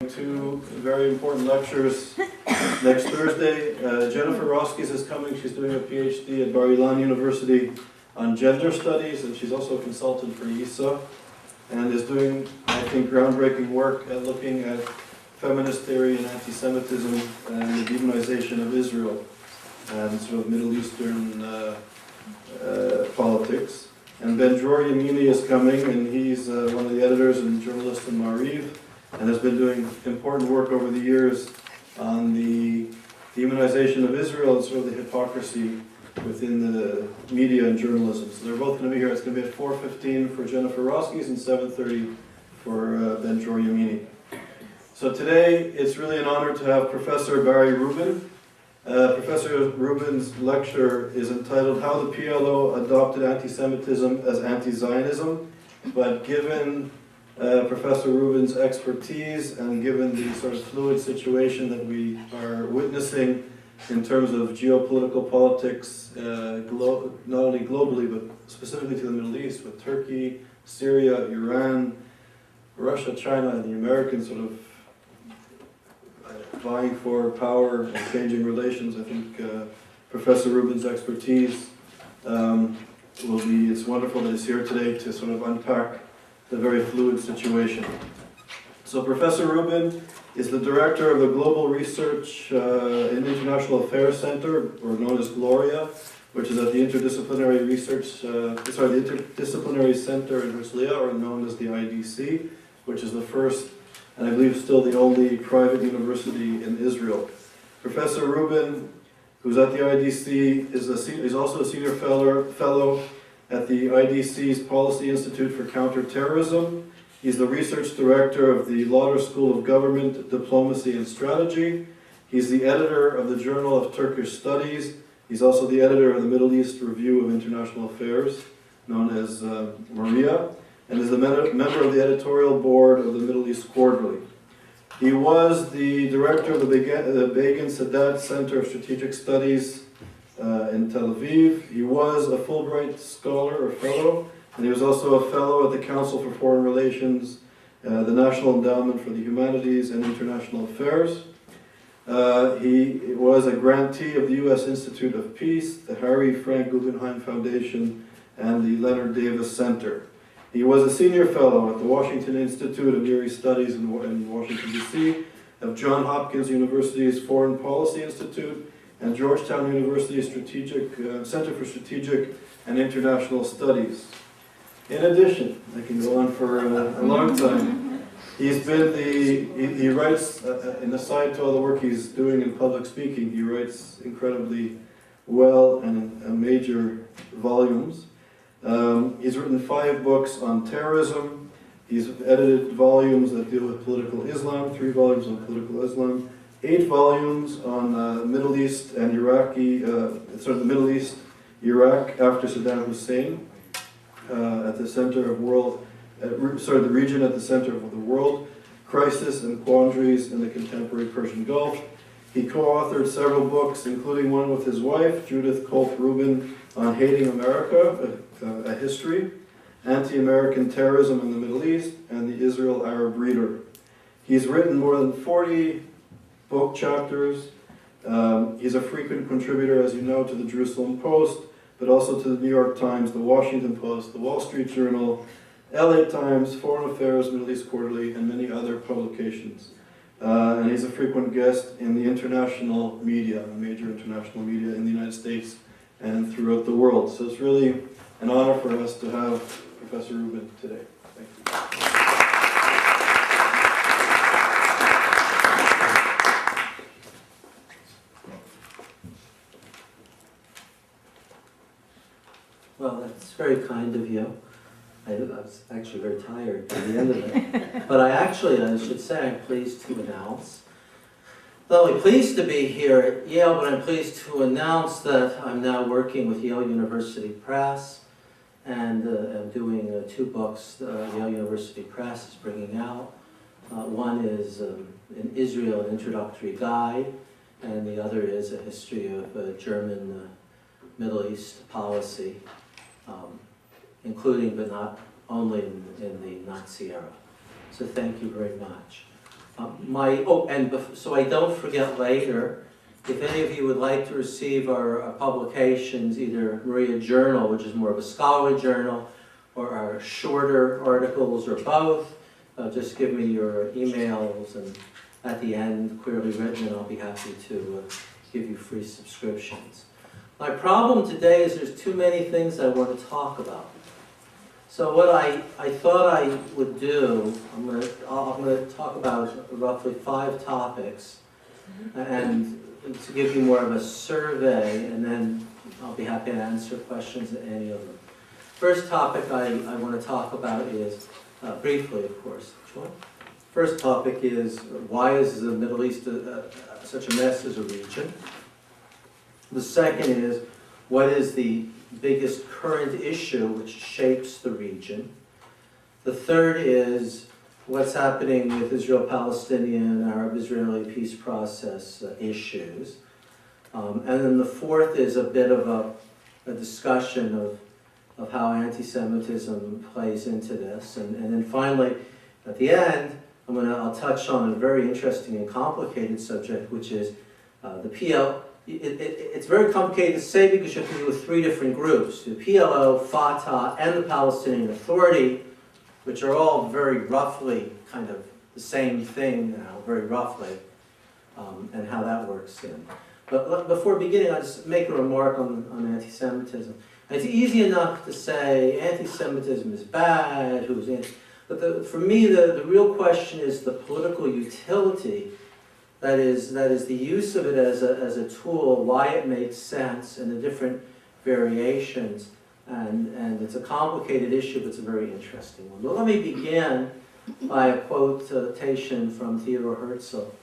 Two very important lectures next Thursday. Jennifer Roskis is coming. She's doing a PhD at Bar-Ilan University on gender studies, and she's also a consultant for ISA, and is doing, I think, groundbreaking work at looking at feminist theory and anti-Semitism and the demonization of Israel and sort of Middle Eastern politics. And Ben-Dror Yamini is coming, and he's one of the editors and journalists in Maariv, and has been doing important work over the years on the demonization of Israel and sort of the hypocrisy within the media and journalism. So they're both going to be here. It's going to be at 4:15 for Jennifer Roskis and 7:30 for Ben-Dror Yamini. So today, it's really an honor to have Professor Barry Rubin. Professor Rubin's lecture is entitled How the PLO Adopted Anti-Semitism as Anti-Zionism, but given Professor Rubin's expertise and given the sort of fluid situation that we are witnessing in terms of geopolitical politics, not only globally but specifically to the Middle East, with Turkey, Syria, Iran, Russia, China, and the Americans sort of vying for power and changing relations, I think Professor Rubin's expertise will be, it's wonderful that he's here today to sort of unpack the very fluid situation. So Professor Rubin is the director of the Global Research and International Affairs Center, or known as Gloria, which is at the Interdisciplinary the Interdisciplinary Center in Herzliya, or known as the IDC, which is the first, and I believe still the only, private university in Israel. Professor Rubin, who's at the IDC, is also a senior fellow at the IDC's Policy Institute for Counterterrorism. He's the research director of the Lauder School of Government, Diplomacy and Strategy. He's the editor of the Journal of Turkish Studies. He's also the editor of the Middle East Review of International Affairs, known as Maria, and is a member of the editorial board of the Middle East Quarterly. He was the director of the Begin Sadat Center of Strategic Studies in Tel Aviv. He was a Fulbright scholar or fellow, and he was also a fellow at the Council for Foreign Relations, the National Endowment for the Humanities and International Affairs. He was a grantee of the U.S. Institute of Peace, the Harry Frank Guggenheim Foundation, and the Leonard Davis Center. He was a senior fellow at the Washington Institute of Near East Studies in Washington, D.C., of Johns Hopkins University's Foreign Policy Institute, and Georgetown University's Center for Strategic and International Studies. In addition, I can go on for a long time, he's been he writes, in aside to all the work he's doing in public speaking, he writes incredibly well and in major volumes. He's written 5 books on terrorism. He's edited volumes that deal with political Islam, 3 volumes on political Islam, 8 volumes on Middle East and the Middle East, Iraq after Saddam Hussein, at the center of the region at the center of the world, crisis and quandaries in the contemporary Persian Gulf. He co-authored several books, including one with his wife, Judith Kolf Rubin, on Hating America, a History, Anti-American Terrorism in the Middle East, and the Israel-Arab Reader. He's written more than 40 book chapters. He's a frequent contributor, as you know, to the Jerusalem Post, but also to the New York Times, the Washington Post, the Wall Street Journal, LA Times, Foreign Affairs, Middle East Quarterly, and many other publications. And he's a frequent guest in the international media, the major international media in the United States and throughout the world. So it's really an honor for us to have Professor Rubin today. Thank you. Well, that's very kind of you. I was actually very tired at the end of it. But I should say, I'm pleased to announce, not only pleased to be here at Yale, but I'm pleased to announce that I'm now working with Yale University Press, and I'm doing 2 books Yale University Press is bringing out. One is in Israel, an introductory guide, and the other is a history of German Middle East policy, including but not only in the Nazi era. So thank you very much. So I don't forget later, if any of you would like to receive our publications, either Maria Journal, which is more of a scholarly journal, or our shorter articles, or both, just give me your emails, and at the end, clearly written, and I'll be happy to give you free subscriptions. My problem today is there's too many things I want to talk about. So what I thought I would do, I'm going to talk about roughly 5 topics, and to give you more of a survey, and then I'll be happy to answer questions at any of them. First topic I want to talk about is, briefly of course, first topic is, why is the Middle East such a mess as a region? The second is, what is the biggest current issue which shapes the region? The third is, what's happening with Israel-Palestinian, Arab-Israeli peace process issues. And then the fourth is a bit of a discussion of how anti-Semitism plays into this. And then finally, at the end, I'll touch on a very interesting and complicated subject, which is the PLO. It's very complicated to say because you have to deal with 3 different groups: the PLO, Fatah, and the Palestinian Authority, which are all very roughly kind of the same thing now, very roughly, and how that works in. But before beginning, I'll just make a remark on anti-Semitism. It's easy enough to say anti-Semitism is bad, but for me the real question is the political utility. That is the use of it as a tool, why it makes sense, and the different variations. And it's a complicated issue, but it's a very interesting one. But let me begin by a quotation from Theodor Herzl,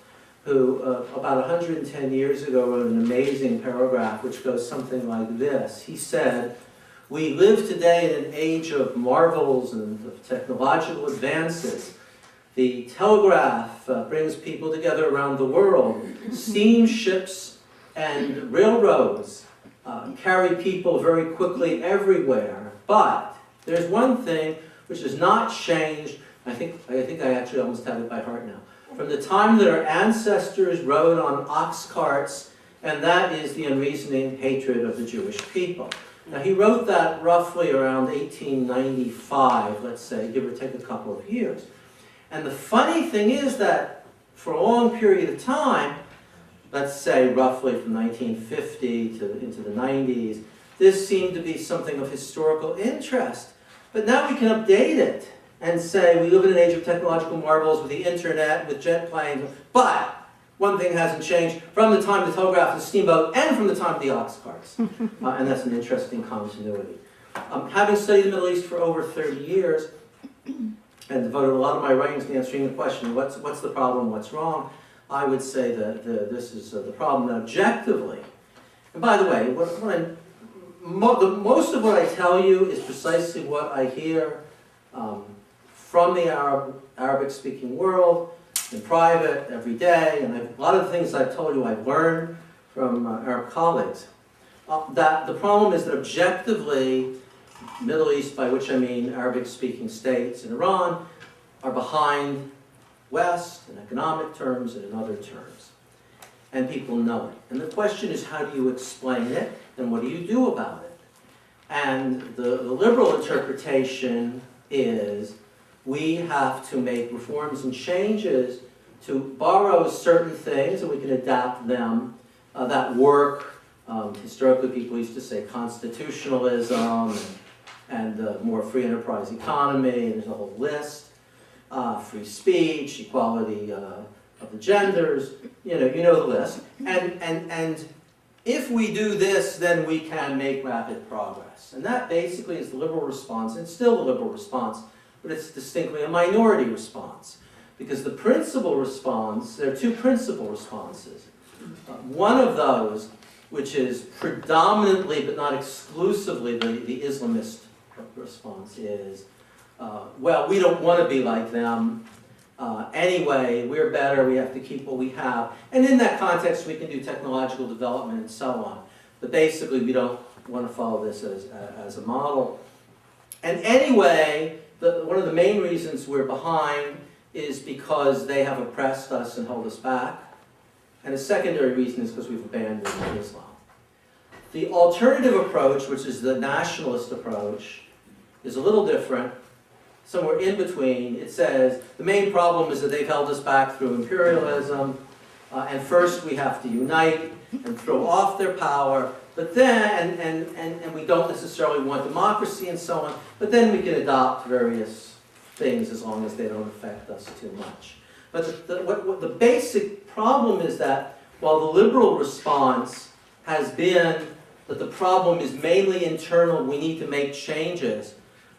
who about 110 years ago wrote an amazing paragraph which goes something like this. He said, "We live today in an age of marvels and of technological advances. The telegraph brings people together around the world. Steamships and railroads carry people very quickly everywhere. But there's one thing which has not changed. I think I actually almost have it by heart now. From the time that our ancestors rode on ox carts, and that is the unreasoning hatred of the Jewish people." Now he wrote that roughly around 1895, let's say, give or take a couple of years. And the funny thing is that for a long period of time, let's say roughly from 1950 to into the 90s, this seemed to be something of historical interest. But now we can update it and say we live in an age of technological marvels with the internet, with jet planes, but one thing hasn't changed from the time of the telegraph and steamboat and from the time of the ox carts. And that's an interesting continuity. Having studied the Middle East for over 30 years, and devoted a lot of my writings to answering the question, what's the problem, what's wrong, I would say that this is the problem. And objectively, and by the way, most of what I tell you is precisely what I hear from the Arabic-speaking world, in private, every day, and a lot of the things I've told you I've learned from Arab colleagues. That the problem is that objectively, Middle East, by which I mean Arabic-speaking states and Iran, are behind West in economic terms and in other terms. And people know it. And the question is, how do you explain it, and what do you do about it? And the liberal interpretation is, we have to make reforms and changes to borrow certain things, and we can adapt them, that work. Historically, people used to say constitutionalism, and more free enterprise economy, and there's a whole list. Free speech, equality of the genders, you know the list. And if we do this, then we can make rapid progress. And that basically is the liberal response, and it's still the liberal response, but it's distinctly a minority response. Because the principal response, there are 2 principal responses. One of those, which is predominantly but not exclusively the Islamist response, is, well, we don't want to be like them. Anyway, we're better, we have to keep what we have. And in that context, we can do technological development and so on. But basically, we don't want to follow this as a model. And anyway, one of the main reasons we're behind is because they have oppressed us and held us back. And a secondary reason is because we've abandoned Islam. The alternative approach, which is the nationalist approach, is a little different. Somewhere in between, it says the main problem is that they've held us back through imperialism, and first we have to unite and throw off their power, but then, and we don't necessarily want democracy and so on, but then we can adopt various things as long as they don't affect us too much. But what the basic problem is that while the liberal response has been that the problem is mainly internal, we need to make changes,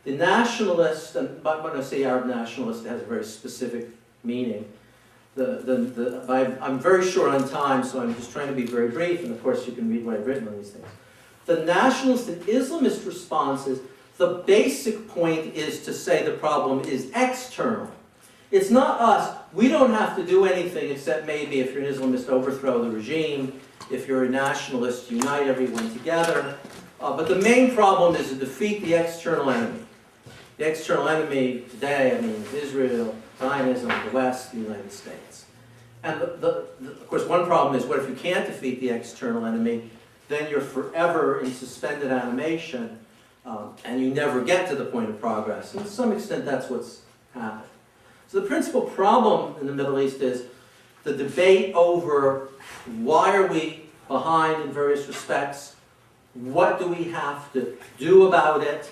the nationalist, and when I say Arab nationalist, it has a very specific meaning. I'm very short on time, so I'm just trying to be very brief, and of course you can read what I've written on these things. The nationalist and Islamist responses, the basic point is to say the problem is external. It's not us. We don't have to do anything except maybe if you're an Islamist, overthrow the regime. If you're a nationalist, unite everyone together. But the main problem is to defeat the external enemy. The external enemy today, I mean, Israel, Zionism, the West, the United States. And of course, one problem is, what if you can't defeat the external enemy? Then you're forever in suspended animation, and you never get to the point of progress. And to some extent, that's what's happened. So the principal problem in the Middle East is the debate over why are we behind in various respects, what do we have to do about it,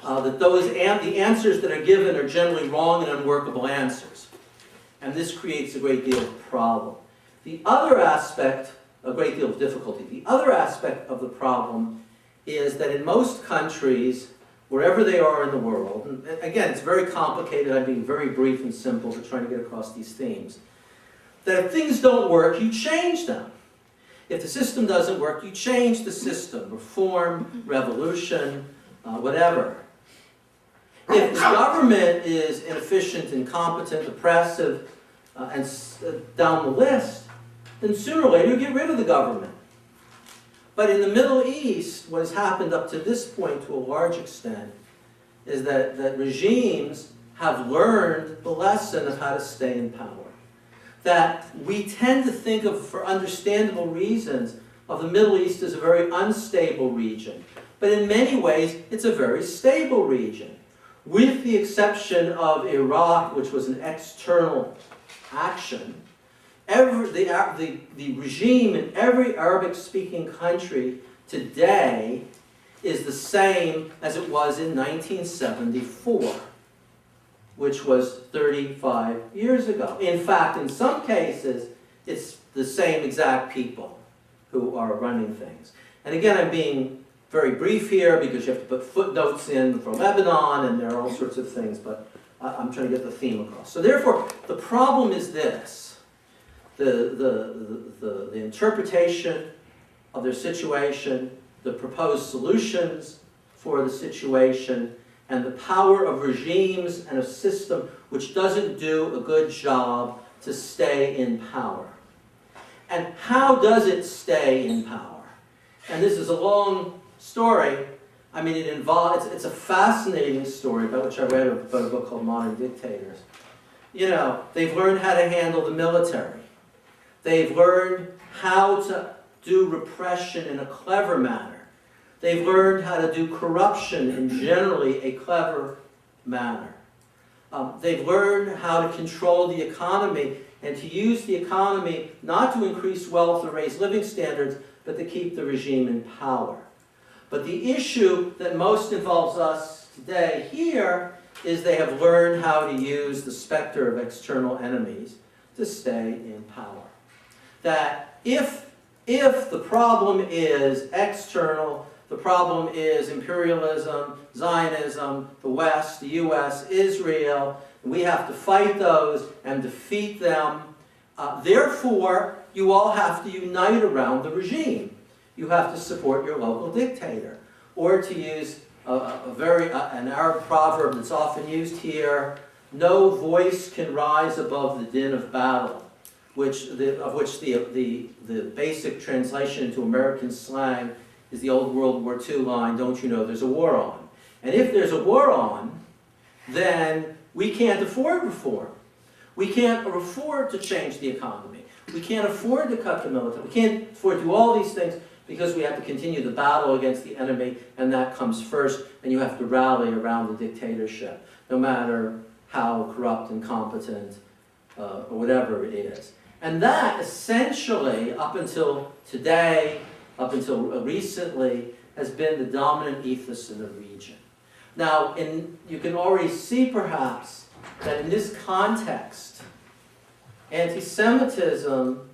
the answers that are given are generally wrong and unworkable answers. And this creates a great deal of problem. The other aspect, a great deal of difficulty, the other aspect of the problem is that in most countries, wherever they are in the world, and again, it's very complicated, I'm being very brief and simple to try to get across these themes, that if things don't work, you change them. If the system doesn't work, you change the system, reform, revolution, whatever. If the government is inefficient, incompetent, oppressive, and down the list, then sooner or later you get rid of the government. But in the Middle East, what has happened up to this point to a large extent is that regimes have learned the lesson of how to stay in power. That we tend to think of, for understandable reasons, of the Middle East as a very unstable region. But in many ways, it's a very stable region. With the exception of Iraq, which was an external action, the regime in every Arabic-speaking country today is the same as it was in 1974, which was 35 years ago. In fact, in some cases, it's the same exact people who are running things. And again, I'm being very brief here because you have to put footnotes in for Lebanon, and there are all sorts of things, but I'm trying to get the theme across. So therefore, the problem is this. The interpretation of their situation, the proposed solutions for the situation, and the power of regimes and a system which doesn't do a good job to stay in power. And how does it stay in power? And this is a long story. I mean, it's a fascinating story about which I read about a book called Modern Dictators. You know, they've learned how to handle the military. They've learned how to do repression in a clever manner. They've learned how to do corruption in generally a clever manner. They've learned how to control the economy and to use the economy not to increase wealth or raise living standards, but to keep the regime in power. But the issue that most involves us today here is they have learned how to use the specter of external enemies to stay in power. That if the problem is external, the problem is imperialism, Zionism, the West, the US, Israel, we have to fight those and defeat them. Therefore, you all have to unite around the regime. You have to support your local dictator. Or to use an Arab proverb that's often used here, no voice can rise above the din of battle, of which the basic translation into American slang is the old World War II line, don't you know there's a war on? And if there's a war on, then we can't afford reform. We can't afford to change the economy. We can't afford to cut the military. We can't afford to do all these things because we have to continue the battle against the enemy, and that comes first, and you have to rally around the dictatorship, no matter how corrupt, incompetent, or whatever it is. And that essentially, up until today, up until recently, has been the dominant ethos in the region. Now, you can already see perhaps that in this context, anti-Semitism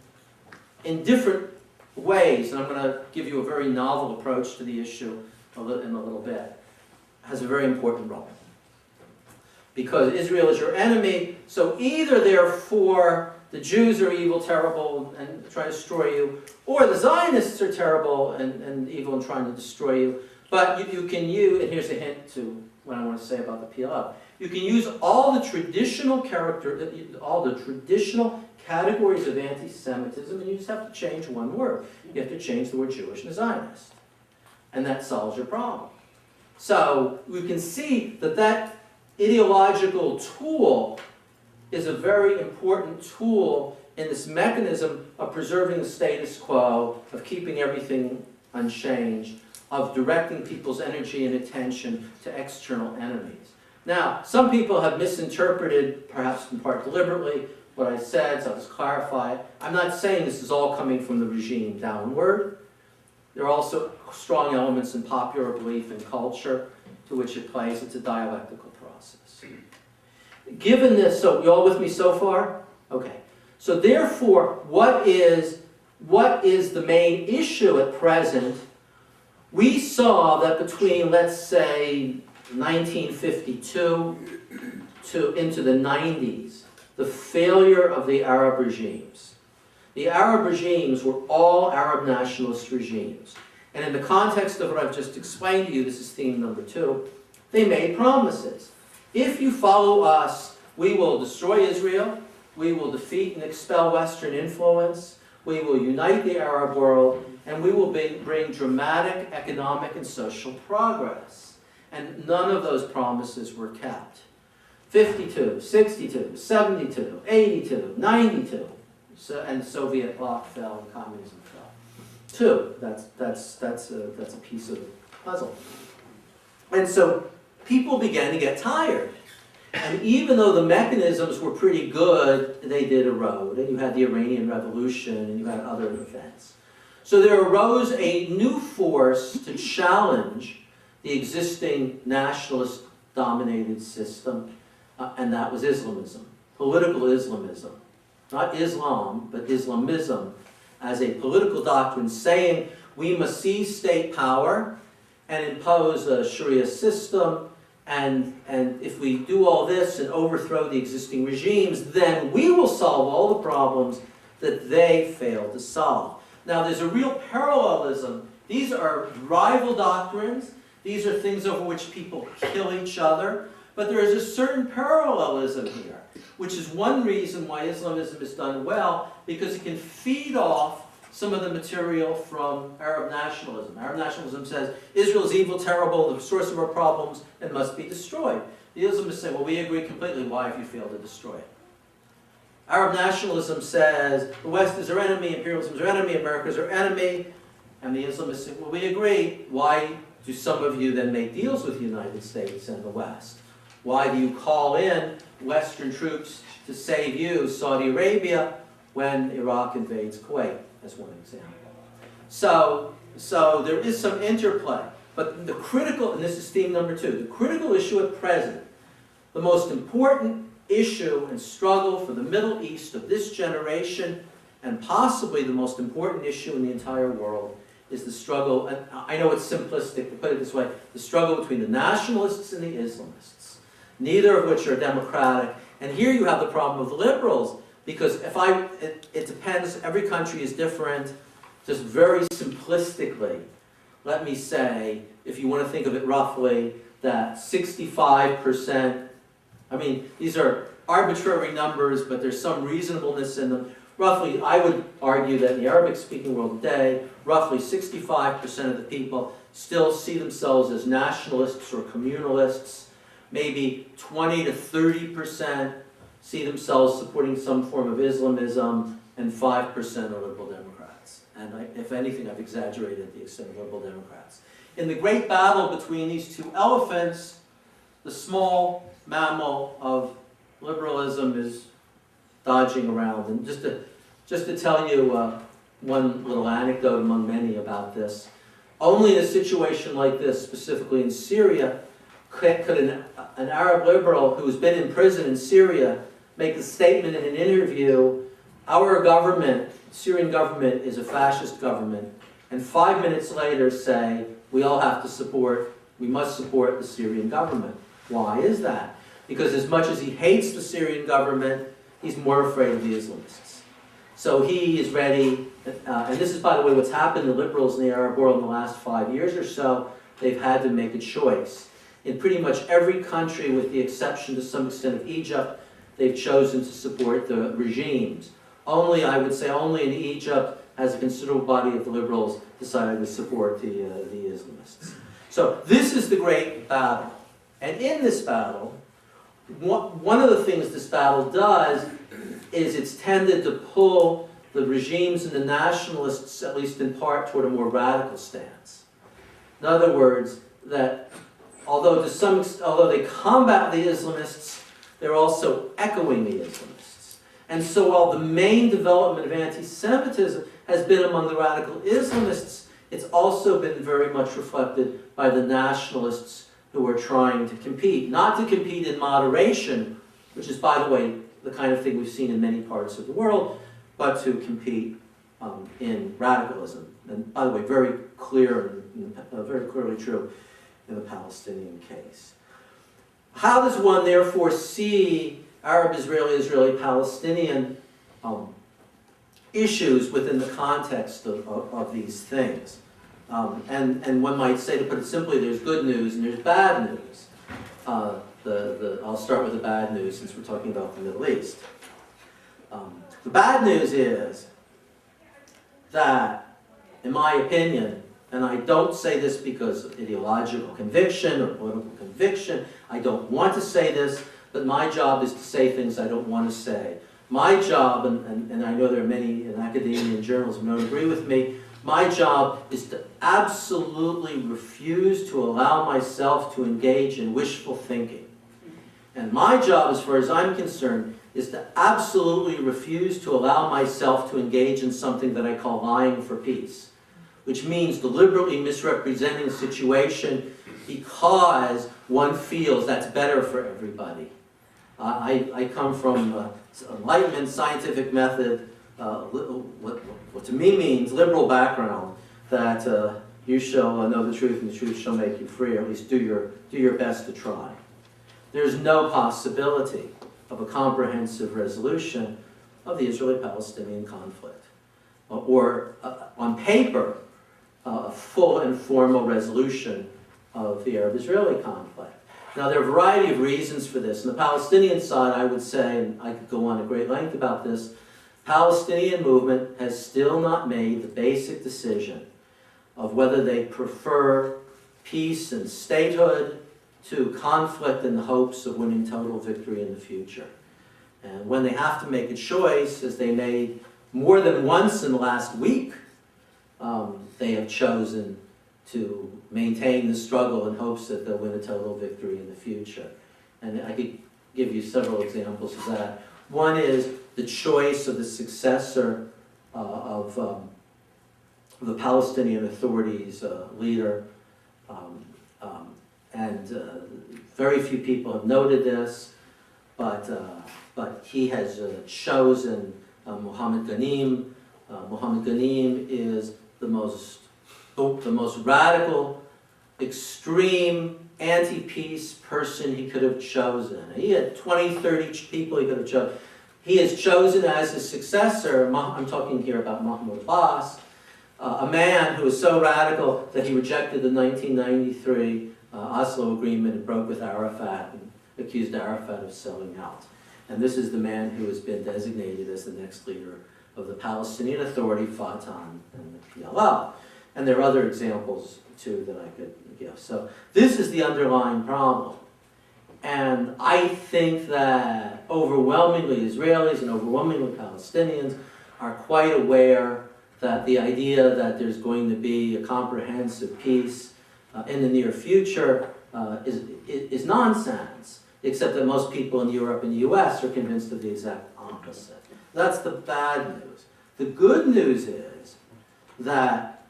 in different ways, and I'm going to give you a very novel approach to the issue in a little bit, has a very important role. Because Israel is your enemy, so either therefore the Jews are evil, terrible, and try to destroy you, or the Zionists are terrible and evil and trying to destroy you. But you can use, and here's a hint to what I want to say about the PLO, you can use all the traditional categories of anti-Semitism, and you just have to change one word. You have to change the word Jewish and Zionist. And that solves your problem. So we can see that that ideological tool is a very important tool in this mechanism of preserving the status quo, of keeping everything unchanged, of directing people's energy and attention to external enemies. Now, some people have misinterpreted, perhaps in part deliberately, what I said, so I'll just clarify it. I'm not saying this is all coming from the regime downward. There are also strong elements in popular belief and culture to which it plays. It's a dialectical process. Given this, so you all with me so far? Okay. So therefore, what is the main issue at present? We saw that between, let's say, 1952 into the 90s, the failure of the Arab regimes. The Arab regimes were all Arab nationalist regimes. And in the context of what I've just explained to you, this is theme number 2, they made promises. If you follow us, we will destroy Israel, we will defeat and expel Western influence, we will unite the Arab world, and we will bring dramatic economic and social progress. And none of those promises were kept. 52, 62, 72, 82, 92, and the Soviet bloc fell and communism fell. 2, that's a piece of the puzzle. And so people began to get tired. And even though the mechanisms were pretty good, they did erode. And you had the Iranian Revolution, and you had other events. So there arose a new force to challenge the existing nationalist-dominated system, and that was Islamism, political Islamism. Not Islam, but Islamism as a political doctrine saying we must seize state power and impose a Sharia system, and if we do all this and overthrow the existing regimes, then we will solve all the problems that they failed to solve. Now there's a real parallelism. These are rival doctrines. These are things over which people kill each other. But there is a certain parallelism here, which is one reason why Islamism is done well, because it can feed off some of the material from Arab nationalism. Arab nationalism says, Israel is evil, terrible, the source of our problems, and must be destroyed. The Islamists say, well, we agree completely. Why have you failed to destroy it? Arab nationalism says, the West is our enemy, imperialism is our enemy, America is our enemy. And the Islamists say, well, we agree. Why do some of you then make deals with the United States and the West? Why do you call in Western troops to save you, Saudi Arabia, when Iraq invades Kuwait, as one example? So there is some interplay. But the critical, and this is theme number 2, the critical issue at present, the most important issue and struggle for the Middle East of this generation, and possibly the most important issue in the entire world, is the struggle, and I know it's simplistic to put it this way, the struggle between the nationalists and the Islamists, neither of which are democratic. And here you have the problem of the liberals, because it depends, every country is different. Just very simplistically, let me say, if you want to think of it roughly, that 65%, I mean, these are arbitrary numbers, but there's some reasonableness in them. Roughly, I would argue that in the Arabic-speaking world today, roughly 65% of the people still see themselves as nationalists or communalists. Maybe 20 to 30% see themselves supporting some form of Islamism, and 5% are Liberal Democrats. And if anything, I've exaggerated the extent of Liberal Democrats. In the great battle between these two elephants, the small mammal of liberalism is dodging around. And just to tell you one little anecdote among many about this, only in a situation like this, specifically in Syria, could an Arab liberal who's been in prison in Syria make the statement in an interview, our government, Syrian government, is a fascist government, and 5 minutes later say, we must support the Syrian government. Why is that? Because as much as he hates the Syrian government, he's more afraid of the Islamists. So he is ready, and this is, by the way, what's happened to liberals in the Arab world in the last 5 years or so. They've had to make a choice. In pretty much every country, with the exception to some extent of Egypt, they've chosen to support the regimes. Only, I would say, only in Egypt has a considerable body of the liberals decided to support the Islamists. So this is the great battle. And in this battle, one of the things this battle does is it's tended to pull the regimes and the nationalists, at least in part, toward a more radical stance. In other words, that although they combat the Islamists, they're also echoing the Islamists. And so while the main development of anti-Semitism has been among the radical Islamists, it's also been very much reflected by the nationalists who are trying to compete. Not to compete in moderation, which is, by the way, the kind of thing we've seen in many parts of the world, but to compete in radicalism. And by the way, very clear and very clearly true in the Palestinian case. How does one therefore see Arab-Israeli, Israeli-Palestinian issues within the context of these things? And one might say, to put it simply, there's good news and there's bad news. I'll start with the bad news since we're talking about the Middle East. The bad news is that, in my opinion, and I don't say this because of ideological conviction or political conviction, I don't want to say this, but my job is to say things I don't want to say. My job, and I know there are many in academia and journalism who don't agree with me, my job is to absolutely refuse to allow myself to engage in wishful thinking. And my job, as far as I'm concerned, is to absolutely refuse to allow myself to engage in something that I call lying for peace, which means deliberately misrepresenting a situation because one feels that's better for everybody. I come from Enlightenment, scientific method, what to me means liberal background, that you shall know the truth and the truth shall make you free, or at least do your best to try. There's no possibility of a comprehensive resolution of the Israeli-Palestinian conflict, or on paper, a full and formal resolution of the Arab-Israeli conflict. Now, there are a variety of reasons for this. On the Palestinian side, I would say, and I could go on at great length about this, Palestinian movement has still not made the basic decision of whether they prefer peace and statehood to conflict in the hopes of winning total victory in the future. And when they have to make a choice, as they made more than once in the last week, they have chosen to maintain the struggle in hopes that they'll win a total victory in the future. And I could give you several examples of that. One is the choice of the successor of the Palestinian Authority's leader. Very few people have noted this, but he has chosen Mohammed Ghanim. Mohammed Ghanim is the most radical, extreme, anti-peace person he could have chosen. He had 20, 30 people he could have chosen. He has chosen as his successor, I'm talking here about Mahmoud Abbas, a man who was so radical that he rejected the 1993 Oslo Agreement and broke with Arafat and accused Arafat of selling out. And this is the man who has been designated as the next leader of the Palestinian Authority, Fatah, and the PLO. And there are other examples, too, that I could give. So this is the underlying problem. And I think that overwhelmingly Israelis and overwhelmingly Palestinians are quite aware that the idea that there's going to be a comprehensive peace in the near future is nonsense, except that most people in Europe and the US are convinced of the exact opposite. That's the bad news. The good news is that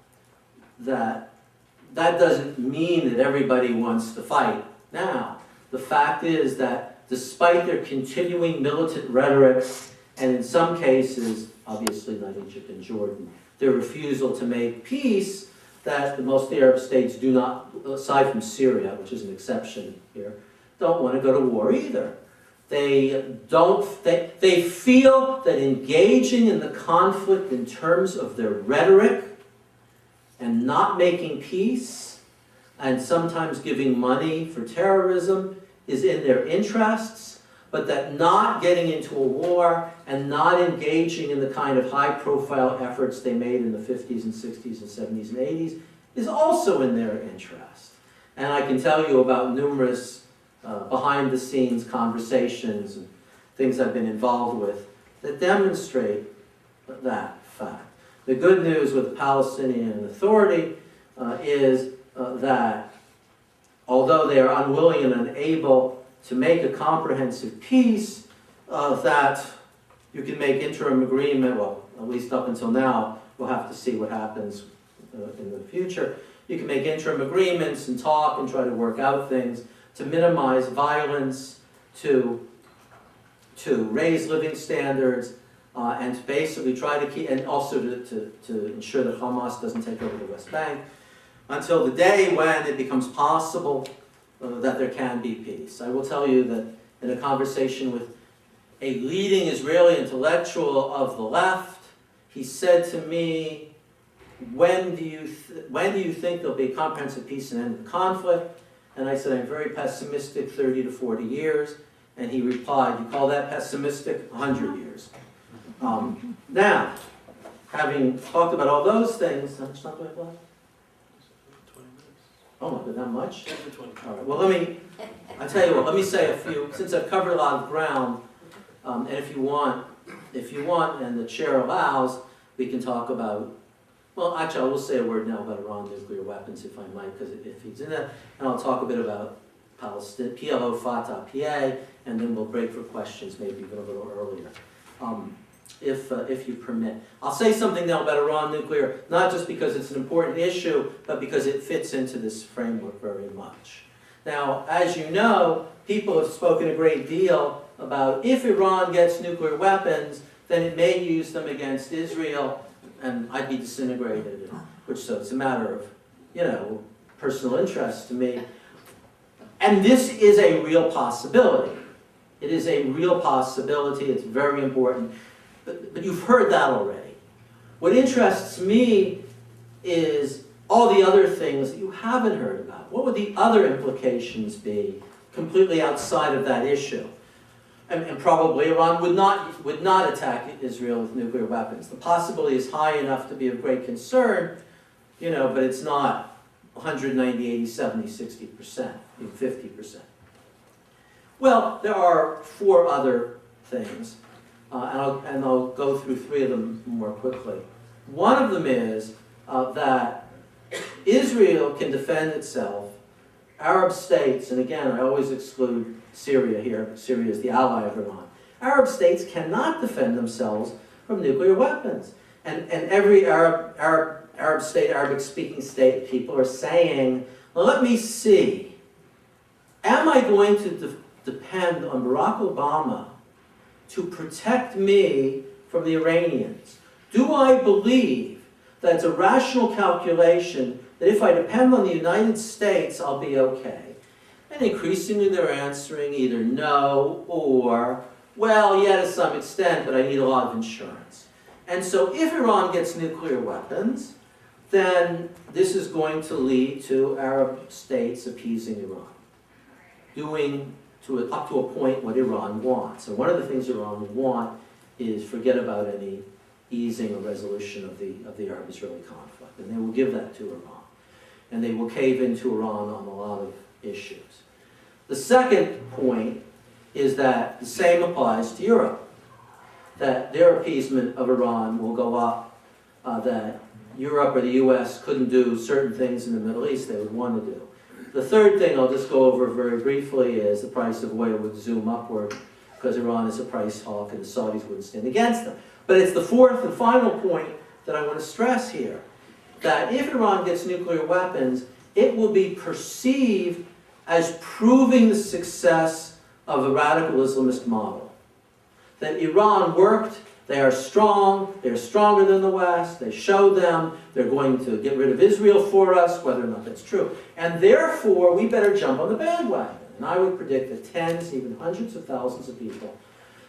doesn't mean that everybody wants to fight now. The fact is that despite their continuing militant rhetoric, and in some cases, obviously not Egypt and Jordan, their refusal to make peace, that most Arab states do not, aside from Syria, which is an exception here, don't want to go to war either. They feel that engaging in the conflict in terms of their rhetoric and not making peace and sometimes giving money for terrorism is in their interests, but that not getting into a war and not engaging in the kind of high-profile efforts they made in the 50s and 60s and 70s and 80s is also in their interest. And I can tell you about numerous behind-the-scenes conversations and things I've been involved with that demonstrate that fact. The good news with the Palestinian Authority is that although they are unwilling and unable to make a comprehensive peace, that you can make interim agreement, well, at least up until now, we'll have to see what happens in the future. You can make interim agreements and talk and try to work out things to minimize violence, to raise living standards, and to basically try to keep, and also to ensure that Hamas doesn't take over the West Bank, until the day when it becomes possible that there can be peace. I will tell you that in a conversation with a leading Israeli intellectual of the left, he said to me, when do you think there'll be a comprehensive peace and end of conflict? And I said, I'm very pessimistic, 30 to 40 years. And he replied, you call that pessimistic? 100 years. Now, having talked about all those things, how much time do I have left? 20 minutes. Oh, not that much? 10 to 20. All right, well, I tell you what, let me say a few, since I've covered a lot of ground, and if you want, and the chair allows, we can talk about, well, actually, I will say a word now about Iran nuclear weapons, if I might, because if he's in that, and I'll talk a bit about Palestine, PLO, Fatah, PA, and then we'll break for questions, maybe even a little earlier, if you permit. I'll say something now about Iran nuclear, not just because it's an important issue, but because it fits into this framework very much. Now, as you know, people have spoken a great deal about if Iran gets nuclear weapons, then it may use them against Israel, and I'd be disintegrated, which so it's a matter of, personal interest to me. And this is a real possibility. It is a real possibility. It's very important. But you've heard that already. What interests me is all the other things that you haven't heard about. What would the other implications be completely outside of that issue? And probably Iran would not attack Israel with nuclear weapons. The possibility is high enough to be of great concern, but it's not 190, 80, 70, 60%, even 50%. Well, there are 4 other things, and I'll go through 3 of them more quickly. One of them is that Israel can defend itself. Arab states, and again, I always exclude Syria here. Syria is the ally of Iran. Arab states cannot defend themselves from nuclear weapons. And every Arab state, Arabic-speaking state, people are saying, well, let me see. Am I going to depend on Barack Obama to protect me from the Iranians? Do I believe that it's a rational calculation that if I depend on the United States, I'll be okay? And increasingly they're answering either no or, well, yeah, to some extent, but I need a lot of insurance. And so if Iran gets nuclear weapons, then this is going to lead to Arab states appeasing Iran, doing up to a point what Iran wants. And one of the things Iran would want is forget about any easing or resolution of the Arab-Israeli conflict. And they will give that to Iran. And they will cave into Iran on a lot of issues. The second point is that the same applies to Europe, that their appeasement of Iran will go up, that Europe or the US couldn't do certain things in the Middle East they would want to do. The third thing I'll just go over very briefly is the price of oil would zoom upward because Iran is a price hawk and the Saudis wouldn't stand against them. But it's the fourth and final point that I want to stress here, that if Iran gets nuclear weapons, it will be perceived as proving the success of a radical Islamist model. That Iran worked, they are strong, they're stronger than the West, they showed them, they're going to get rid of Israel for us, whether or not that's true. And therefore, we better jump on the bandwagon. And I would predict that tens, even hundreds of thousands of people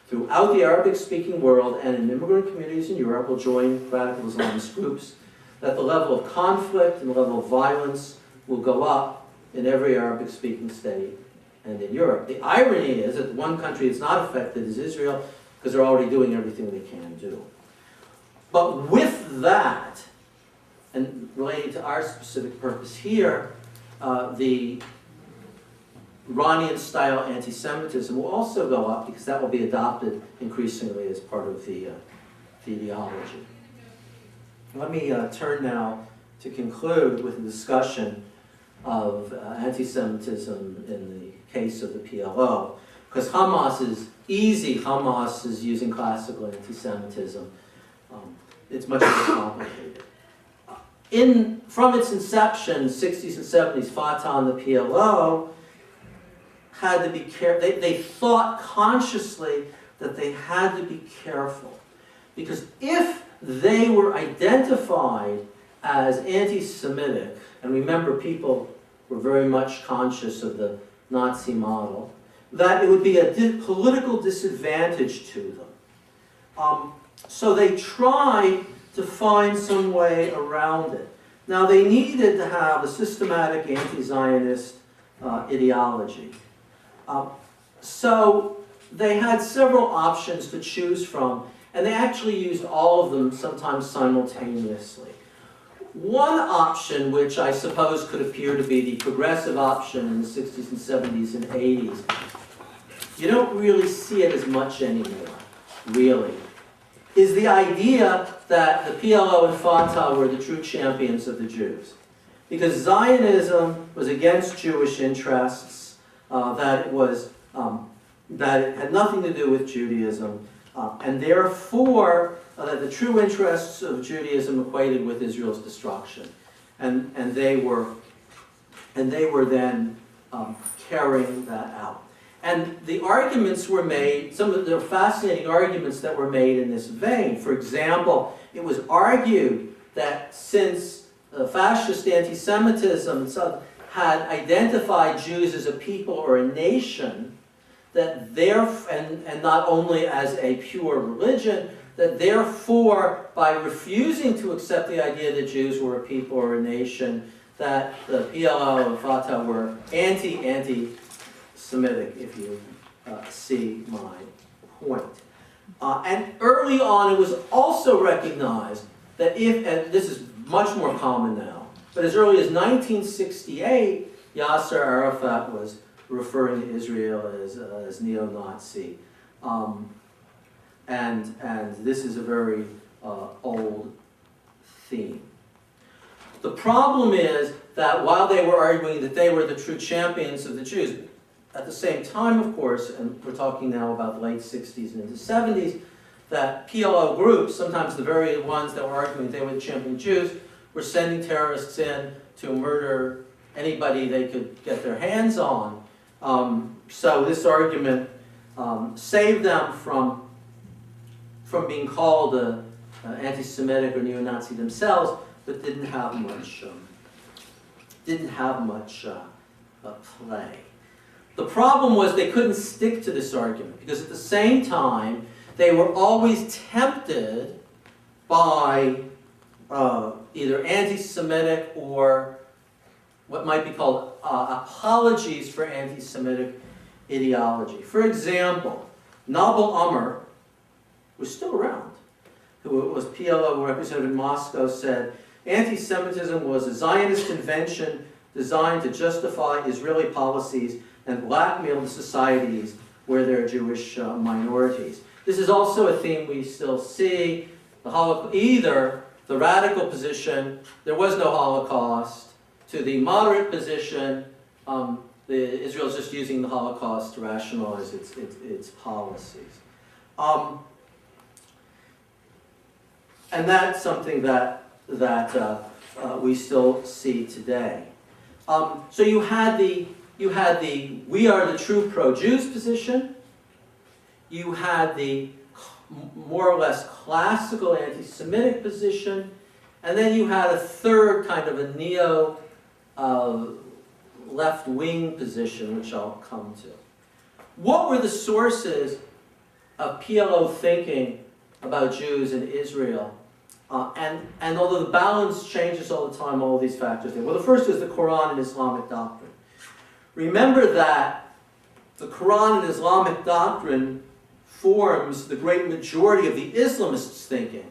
throughout the Arabic-speaking world and in immigrant communities in Europe will join radical Islamist groups, that the level of conflict and the level of violence will go up in every Arabic-speaking state and in Europe. The irony is that one country that's not affected is Israel, because they're already doing everything they can do. But with that, and relating to our specific purpose here, the Iranian-style anti-Semitism will also go up because that will be adopted increasingly as part of the ideology. Let me turn now to conclude with a discussion of anti-Semitism in the case of the PLO. Because Hamas is easy, Hamas is using classical anti-Semitism. It's much more complicated. From its inception, 60s and 70s, Fatah and the PLO had to be careful. They thought consciously that they had to be careful. Because if they were identified as anti-Semitic, and remember people were very much conscious of the Nazi model, that it would be a political disadvantage to them. So they tried to find some way around it. Now they needed to have a systematic anti-Zionist ideology. So they had several options to choose from, and they actually used all of them sometimes simultaneously. One option, which I suppose could appear to be the progressive option in the 60s and 70s and 80s, you don't really see it as much anymore, really, is the idea that the PLO and Fatah were the true champions of the Jews. Because Zionism was against Jewish interests, that it had nothing to do with Judaism, and therefore that the true interests of Judaism equated with Israel's destruction, and they were then carrying that out. And the arguments were made, some of the fascinating arguments that were made in this vein. For example, it was argued that since fascist anti-Semitism had identified Jews as a people or a nation, that and not only as a pure religion, that therefore, by refusing to accept the idea that Jews were a people or a nation, that the PLO and Fatah were anti-Semitic, if you see my point. And early on, it was also recognized that and this is much more common now, but as early as 1968, Yasser Arafat was referring to Israel as neo-Nazi. And this is a very old theme. The problem is that while they were arguing that they were the true champions of the Jews, at the same time, of course, and we're talking now about the late 60s and into 70s, that PLO groups, sometimes the very ones that were arguing they were the champion Jews, were sending terrorists in to murder anybody they could get their hands on. So this argument saved them from being called anti-Semitic or neo-Nazi themselves, but didn't have much play. The problem was they couldn't stick to this argument because at the same time they were always tempted by either anti-Semitic or what might be called apologies for anti-Semitic ideology. For example, Nabal Amr was still around, who was PLO representative in Moscow, said anti-Semitism was a Zionist invention designed to justify Israeli policies and blackmail the societies where there are Jewish minorities. This is also a theme we still see. Either the radical position, there was no Holocaust, to the moderate position, Israel is just using the Holocaust to rationalize its policies. And that's something that we still see today. So you had the we are the true pro-Jews position. You had the more or less classical anti-Semitic position, and then you had a third kind of a neo left-wing position, which I'll come to. What were the sources of PLO thinking about Jews in Israel? And although the balance changes all the time, all of these factors there. Well, the first is the Quran and Islamic doctrine. Remember that the Quran and Islamic doctrine forms the great majority of the Islamists' thinking.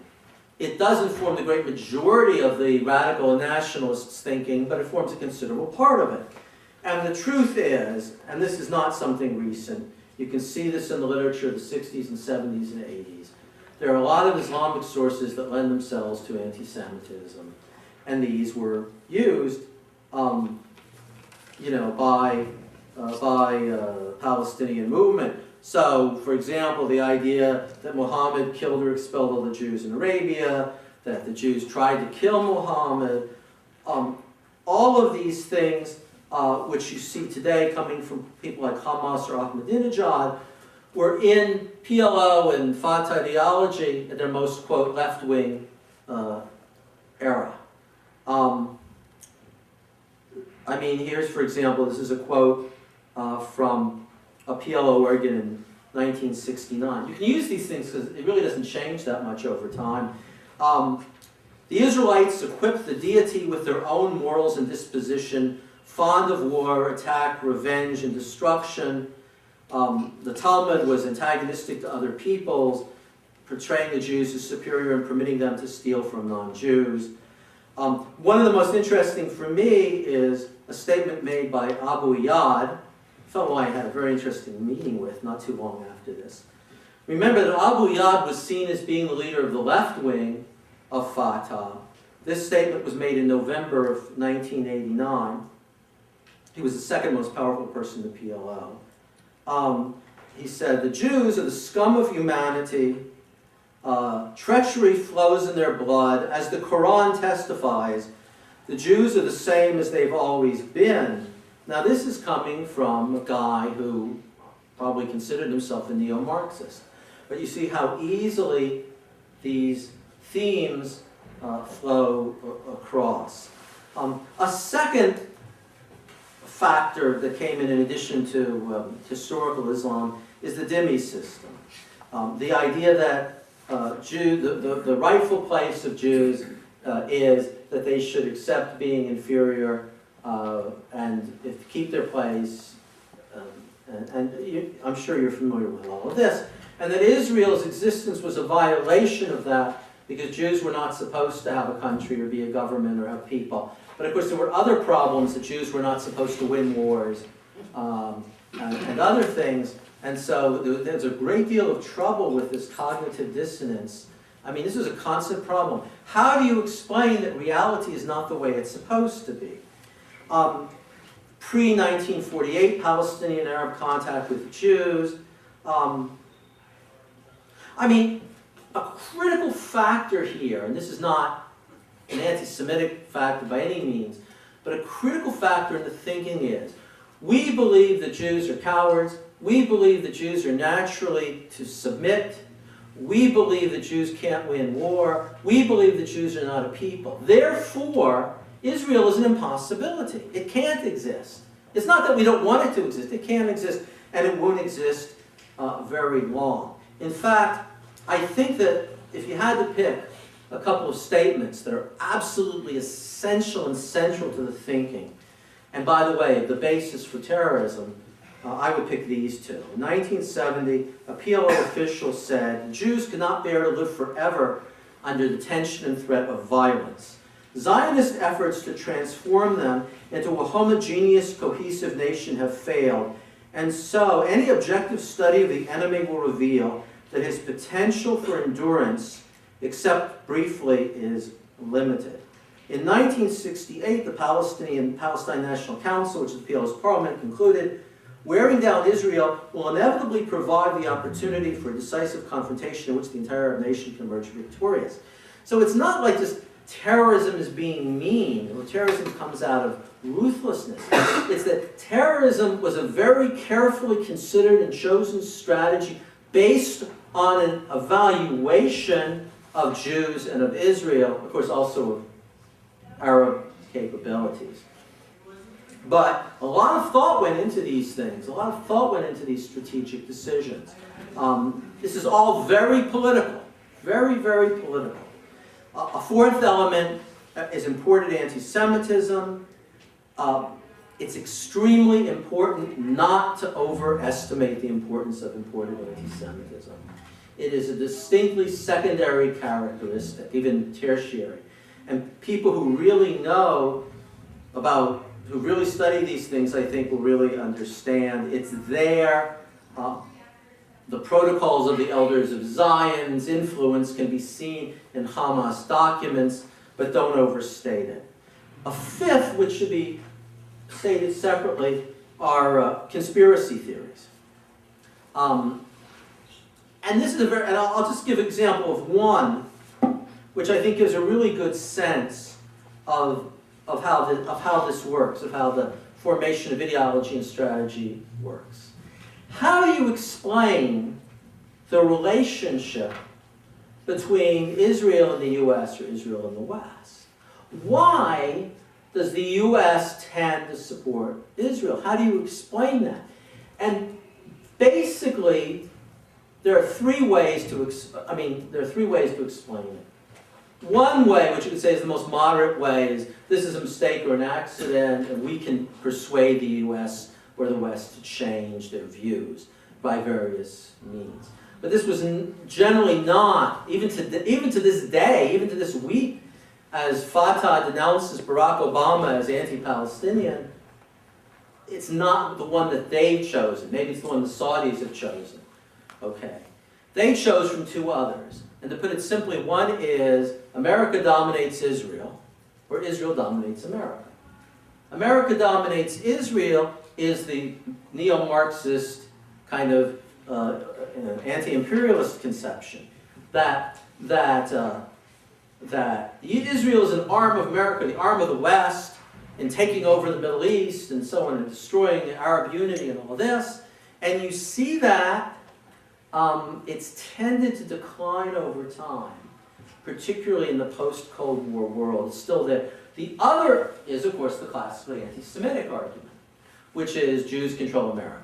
It doesn't form the great majority of the radical and nationalists' thinking, but it forms a considerable part of it. And the truth is, and this is not something recent, you can see this in the literature of the 60s and 70s and 80s, there are a lot of Islamic sources that lend themselves to anti-Semitism. And these were used by Palestinian movement. So, for example, the idea that Muhammad killed or expelled all the Jews in Arabia, that the Jews tried to kill Muhammad, all of these things, which you see today coming from people like Hamas or Ahmadinejad, were in PLO and Fatah ideology at their most, quote, left-wing era. I mean, here's, for example, this is a quote from a PLO organ in 1969. You can use these things because it really doesn't change that much over time. The Israelites equipped the deity with their own morals and disposition, fond of war, attack, revenge, and destruction. The Talmud was antagonistic to other peoples, portraying the Jews as superior and permitting them to steal from non-Jews. One of the most interesting for me is a statement made by Abu Iyad, a fellow I had a very interesting meeting with not too long after this. Remember that Abu Iyad was seen as being the leader of the left wing of Fatah. This statement was made in November of 1989. He was the second most powerful person in the PLO. He said, "The Jews are the scum of humanity. Treachery flows in their blood. As the Quran testifies, the Jews are the same as they've always been." Now this is coming from a guy who probably considered himself a neo-Marxist. But you see how easily these themes flow across. A second factor that came in addition to historical Islam is the Dhimmi system. The idea that the rightful place of Jews is that they should accept being inferior and keep their place. I'm sure you're familiar with all of this. And that Israel's existence was a violation of that because Jews were not supposed to have a country or be a government or have people. But of course there were other problems, that Jews were not supposed to win wars and other things. And so there's a great deal of trouble with this cognitive dissonance. I mean, this is a constant problem. How do you explain that reality is not the way it's supposed to be? Pre-1948 Palestinian-Arab contact with Jews. I mean, a critical factor here, and this is not an anti-Semitic factor by any means, but a critical factor in the thinking is, we believe that Jews are cowards, we believe that Jews are naturally to submit, we believe that Jews can't win war, we believe that Jews are not a people. Therefore, Israel is an impossibility. It can't exist. It's not that we don't want it to exist, it can't exist, and it won't exist very long. In fact, I think that if you had to pick a couple of statements that are absolutely essential and central to the thinking, and by the way, the basis for terrorism, I would pick these two. In 1970, a PLO official said, "Jews cannot bear to live forever under the tension and threat of violence. Zionist efforts to transform them into a homogeneous, cohesive nation have failed, And so any objective study of the enemy will reveal that his potential for endurance, except briefly, is limited. In 1968, the Palestine National Council, which is the PLO's parliament, concluded, wearing down Israel will inevitably provide the opportunity for a decisive confrontation in which the entire Arab nation can emerge victorious. So it's not like just terrorism is being mean, or terrorism comes out of ruthlessness. It's that terrorism was a very carefully considered and chosen strategy based on an evaluation of Jews and of Israel, of course also of Arab capabilities. But a lot of thought went into these things. A lot of thought went into these strategic decisions. This is all very political. Very, very political. A fourth element is imported anti-Semitism. It's extremely important not to overestimate the importance of imported anti-Semitism. It is a distinctly secondary characteristic, even tertiary. And people who really know about, who really study these things, I think, will really understand it's there. The protocols of the elders of Zion's influence can be seen in Hamas documents, but don't overstate it. A fifth, which should be stated separately, are conspiracy theories. And this is a very, and I'll just give an example of one, which I think gives a really good sense of how this works, of how the formation of ideology and strategy works. How do you explain the relationship between Israel and the U.S. or Israel and the West? Why does the U.S. tend to support Israel? How do you explain that? And basically, there are three ways to explain it. One way, which you could say is the most moderate way, is this is a mistake or an accident, and we can persuade the U.S. or the West to change their views by various means. But this was generally not, even to this day, even to this week, as Fatah denounces Barack Obama as anti-Palestinian, it's not the one that they've chosen. Maybe it's the one the Saudis have chosen. Okay. They chose from two others. And to put it simply, one is America dominates Israel, or Israel dominates America. America dominates Israel is the neo-Marxist kind of anti-imperialist conception that Israel is an arm of America, the arm of the West, in taking over the Middle East and so on, and destroying the Arab unity and all this. And you see that it's tended to decline over time, particularly in the post-Cold War world. It's still there. The other is, of course, the classically anti-Semitic argument, which is Jews control America.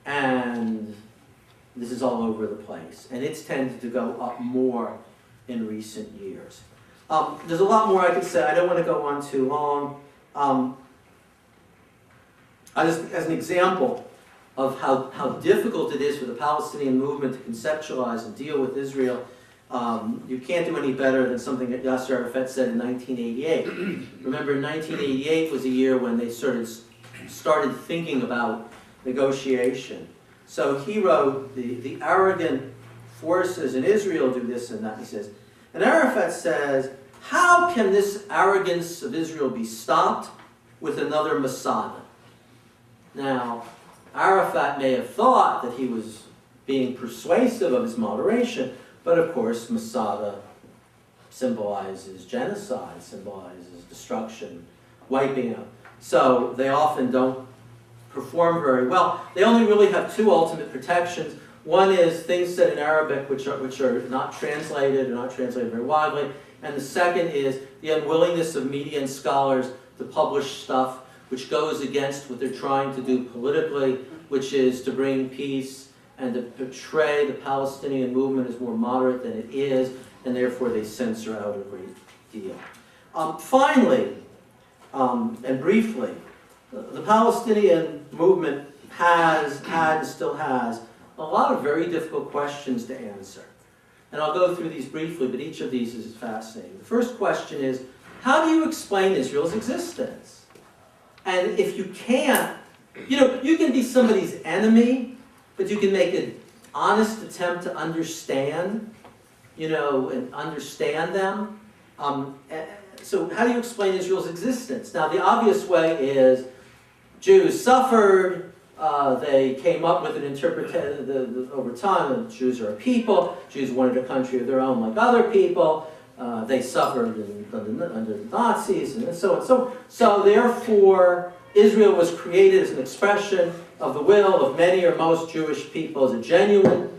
And this is all over the place. And it's tended to go up more in recent years. There's a lot more I could say. I don't want to go on too long. As an example of how difficult it is for the Palestinian movement to conceptualize and deal with Israel, you can't do any better than something that Yasser Arafat said in 1988. Remember, 1988 was a year when they started thinking about negotiation. So he wrote, the arrogant forces in Israel do this and that, he says. And Arafat says, how can this arrogance of Israel be stopped with another Masada? Now, Arafat may have thought that he was being persuasive of his moderation, but of course Masada symbolizes genocide, symbolizes destruction, wiping out. So they often don't perform very well. They only really have two ultimate protections. One is things said in Arabic which are not translated or not translated very widely. And the second is the unwillingness of media and scholars to publish stuff which goes against what they're trying to do politically, which is to bring peace and to portray the Palestinian movement as more moderate than it is, and therefore they censor out a great deal. Finally, and briefly, the Palestinian movement has had and still has a lot of very difficult questions to answer. And I'll go through these briefly, but each of these is fascinating. The first question is, how do you explain Israel's existence? And if you can't, You know, you can be somebody's enemy, but you can make an honest attempt to understand, you know, and understand them. So how do you explain Israel's existence? Now, the obvious way is Jews suffered, they came up with an interpretation over time that Jews are a people, Jews wanted a country of their own like other people, they suffered under the Nazis, and so on. So therefore, Israel was created as an expression of the will of many or most Jewish people, as a genuine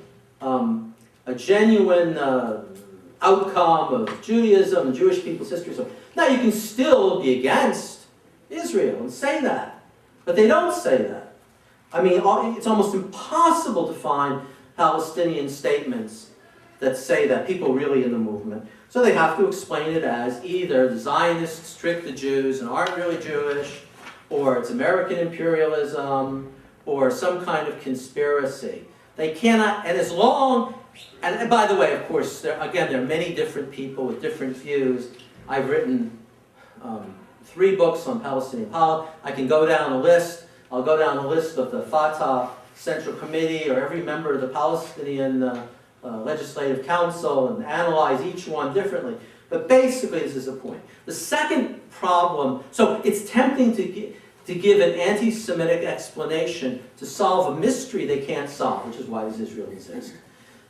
outcome of Judaism and Jewish people's history. So now you can still be against Israel and say that, but they don't say that. I mean, it's almost impossible to find Palestinian statements that say that, people really in the movement. So they have to explain it as either the Zionists trick the Jews and aren't really Jewish, or it's American imperialism, or some kind of conspiracy. They cannot, and as long, and by the way, of course, there are many different people with different views. I've written 3 books on Palestinian politics. I can go down a list. I'll go down the list of the Fatah Central Committee or every member of the Palestinian Legislative Council and analyze each one differently. But basically, this is the point. The second problem, so it's tempting to give an anti-Semitic explanation to solve a mystery they can't solve, which is why does Israel exist?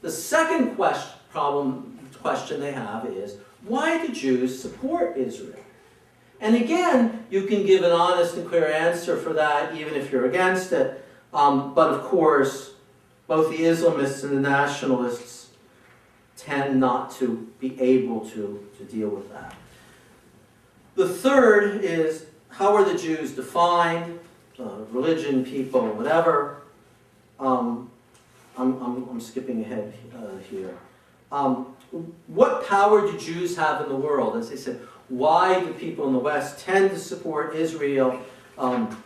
The second question they have is, why do Jews support Israel? And again, you can give an honest and clear answer for that, even if you're against it. But of course, both the Islamists and the nationalists tend not to be able to deal with that. The third is, how are the Jews defined? Religion, people, whatever. I'm skipping ahead here. What power do Jews have in the world? As I said, why do people in the West tend to support Israel?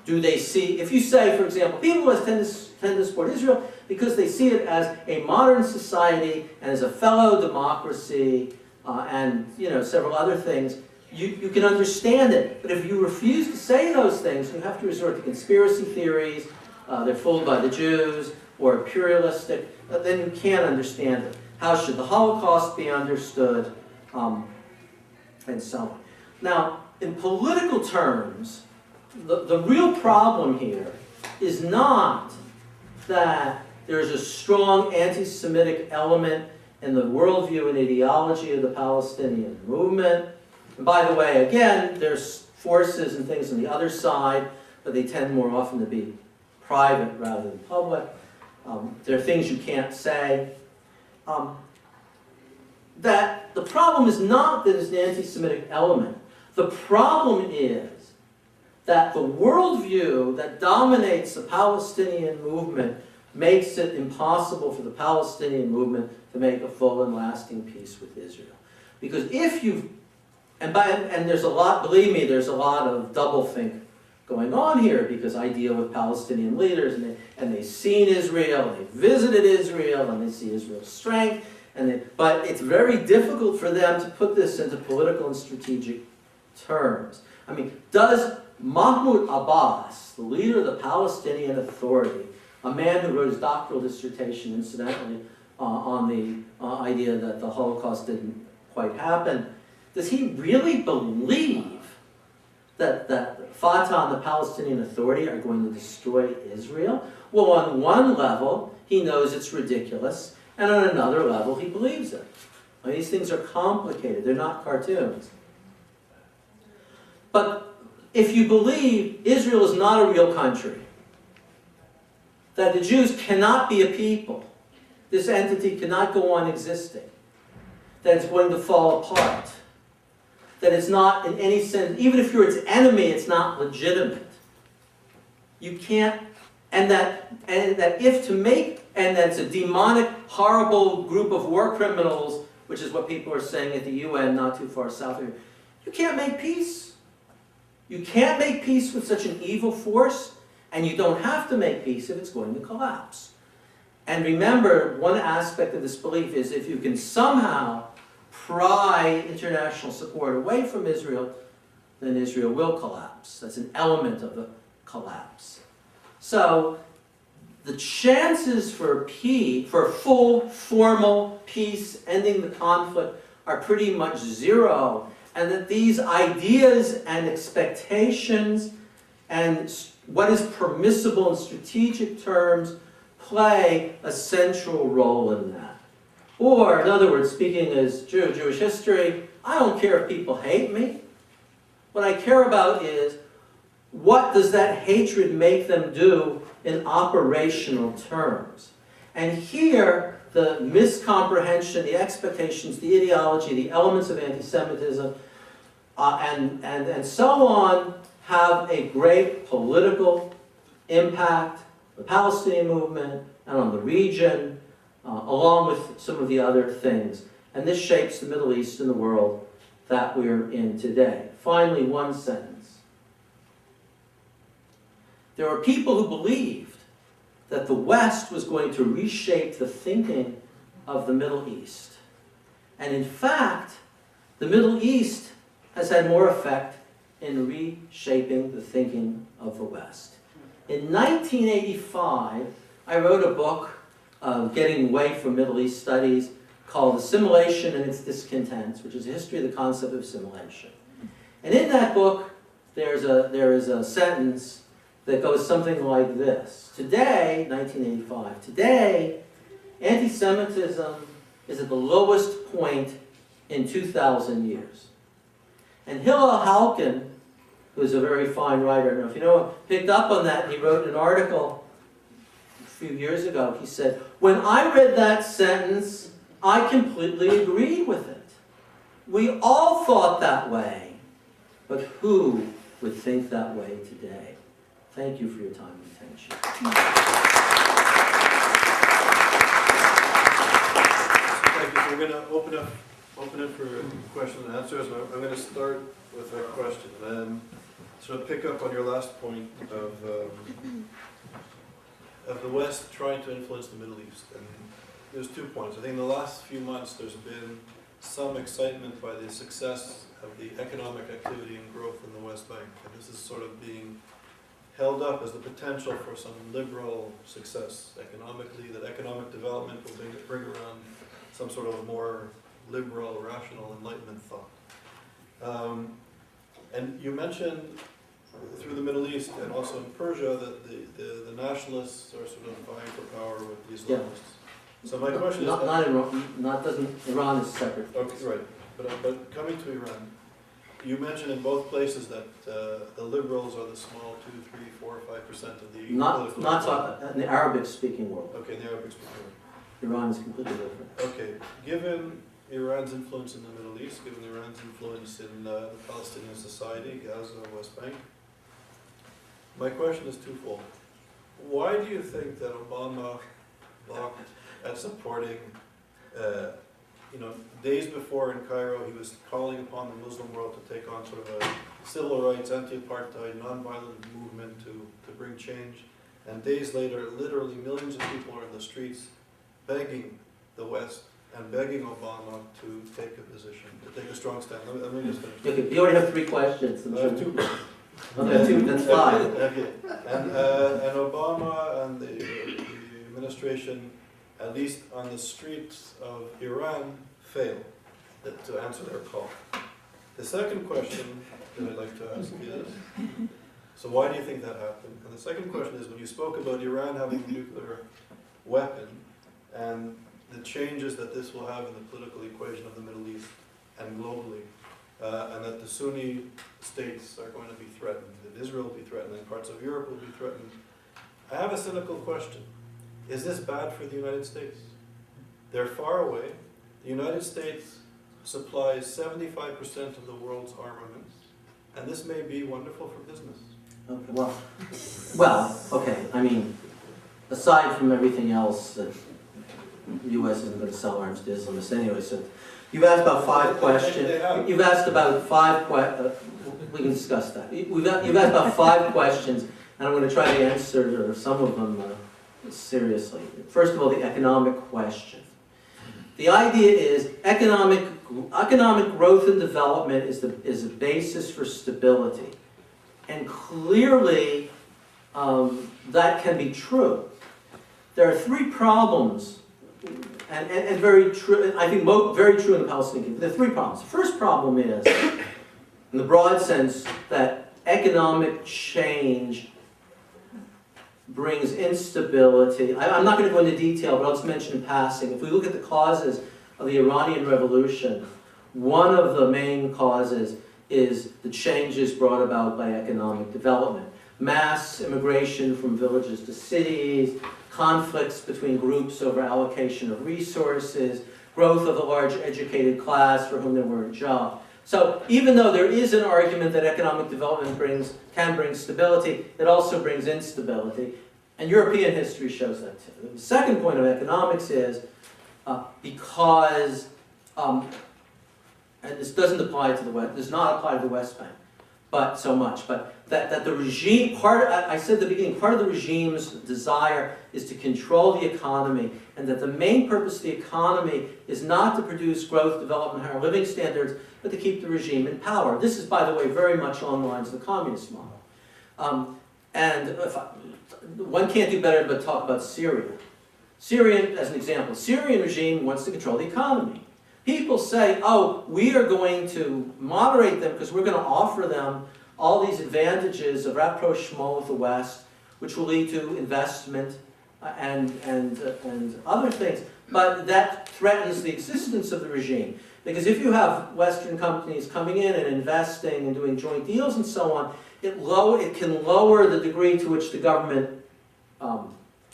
Do they see, if you say, for example, people in the West tend to support Israel because they see it as a modern society and as a fellow democracy and several other things, you can understand it. But if you refuse to say those things, you have to resort to conspiracy theories, they're fooled by the Jews, or imperialistic, then you can't understand it. How should the Holocaust be understood? And so on. Now, in political terms, the real problem here is not that there's a strong anti-Semitic element in the worldview and ideology of the Palestinian movement. And by the way, again, there's forces and things on the other side, but they tend more often to be private rather than public. There are things you can't say. That the problem is not that there's an anti-Semitic element. The problem is that the worldview that dominates the Palestinian movement makes it impossible for the Palestinian movement to make a full and lasting peace with Israel. Because if you, and there's a lot, believe me, there's a lot of doublethink going on here, because I deal with Palestinian leaders and they've seen Israel, and they've visited Israel, and they see Israel's strength, but it's very difficult for them to put this into political and strategic terms. I mean, does Mahmoud Abbas, the leader of the Palestinian Authority, a man who wrote his doctoral dissertation, incidentally, on the idea that the Holocaust didn't quite happen, does he really believe that Fatah and the Palestinian Authority are going to destroy Israel? Well, on one level, he knows it's ridiculous, and on another level, he believes it. I mean, these things are complicated. They're not cartoons. But if you believe Israel is not a real country, that the Jews cannot be a people, this entity cannot go on existing, that it's going to fall apart, that it's not in any sense, even if you're its enemy, it's not legitimate. You can't, and that it's a demonic, horrible group of war criminals, which is what people are saying at the UN not too far south of here. You can't make peace. You can't make peace with such an evil force, and you don't have to make peace if it's going to collapse. And remember, one aspect of this belief is if you can somehow pry international support away from Israel, then Israel will collapse. That's an element of the collapse. So the chances for full, formal peace, ending the conflict, are pretty much zero. And that these ideas and expectations and what is permissible in strategic terms play a central role in that. Or, in other words, speaking as Jewish history, I don't care if people hate me. What I care about is, what does that hatred make them do in operational terms? And here, the miscomprehension, the expectations, the ideology, the elements of anti-Semitism, and so on, have a great political impact on the Palestinian movement and on the region, along with some of the other things. And this shapes the Middle East and the world that we're in today. Finally, one sentence. There were people who believed that the West was going to reshape the thinking of the Middle East. And in fact, the Middle East has had more effect in reshaping the thinking of the West. In 1985, I wrote a book getting away from Middle East studies called Assimilation and Its Discontents, which is a history of the concept of assimilation. And in that book, there is a sentence that goes something like this. Today, 1985, today, anti-Semitism is at the lowest point in 2,000 years. And Hillel Halkin, who's a very fine writer, and if you know him, picked up on that, and he wrote an article a few years ago. He said, when I read that sentence, I completely agreed with it. We all thought that way, but who would think that way today? Thank you for your time and attention. Thank you. So we're going to open it for questions and answers. I'm going to start with a question. Sort of pick up on your last point of the West trying to influence the Middle East. And there's 2 points. I think in the last few months there's been some excitement by the success of the economic activity and growth in the West Bank. And this is sort of being held up as the potential for some liberal success economically, that economic development will bring around some sort of more liberal, rational, enlightenment thought. And you mentioned through the Middle East and also in Persia that the nationalists are sort of vying for power with the Islamists. Yeah. So my question is... Iran is separate. Okay, right. But coming to Iran, you mentioned in both places that the liberals are the small 2, 3, 4, 5% of the political... Not in the Arabic-speaking world. Okay, in the Arabic-speaking world. Iran is completely different. Okay, given Iran's influence in the Middle East, given Iran's influence in the Palestinian society, Gaza, West Bank, my question is twofold. Why do you think that Obama balked at supporting, days before in Cairo, he was calling upon the Muslim world to take on sort of a civil rights, anti-apartheid, non-violent movement to bring change, and days later, literally millions of people are in the streets begging the West and begging Obama to take a position, to take a strong stand. Let me just finish. Okay, you already have 3 questions. 2 questions. Okay, 2, that's 5. Okay. And Obama and the administration, at least on the streets of Iran, failed to answer their call. The second question that I'd like to ask is, so why do you think that happened? And the second question is, when you spoke about Iran having a nuclear weapon and the changes that this will have in the political equation of the Middle East and globally, and that the Sunni states are going to be threatened, that Israel will be threatened, and parts of Europe will be threatened, I have a cynical question. Is this bad for the United States? They're far away. The United States supplies 75% of the world's armaments, and this may be wonderful for business. Okay, well, okay, I mean, aside from everything else, that the U.S. isn't going to sell arms to Islamists anyway, so you've asked about 5 questions. You've asked about 5 questions. We can discuss that. You've asked about 5 questions, and I'm going to try to answer some of them seriously. First of all, the economic question. The idea is economic growth and development is a basis for stability. And clearly, that can be true. There are three problems, and very true, I think very true in the Palestinian case. There are three problems. The first problem is, in the broad sense, that economic change brings instability. I'm not going to go into detail, but I'll just mention in passing. If we look at the causes of the Iranian Revolution, one of the main causes is the changes brought about by economic development. Mass immigration from villages to cities, conflicts between groups over allocation of resources, growth of a large educated class for whom there weren't jobs. So even though there is an argument that economic development can bring stability, it also brings instability. And European history shows that too. The second point of economics is because, and this doesn't apply to the West, does not apply to the West Bank, but so much, but that the regime, I said at the beginning, part of the regime's desire is to control the economy, and that the main purpose of the economy is not to produce growth, development, higher living standards, but to keep the regime in power. This is, by the way, very much along the lines of the communist model. One can't do better but talk about Syria. Syria, as an example, Syrian regime wants to control the economy. People say, oh, we are going to moderate them because we're going to offer them all these advantages of rapprochement with the West, which will lead to investment and other things. But that threatens the existence of the regime. Because if you have Western companies coming in and investing and doing joint deals and so on, it can lower the degree to which the government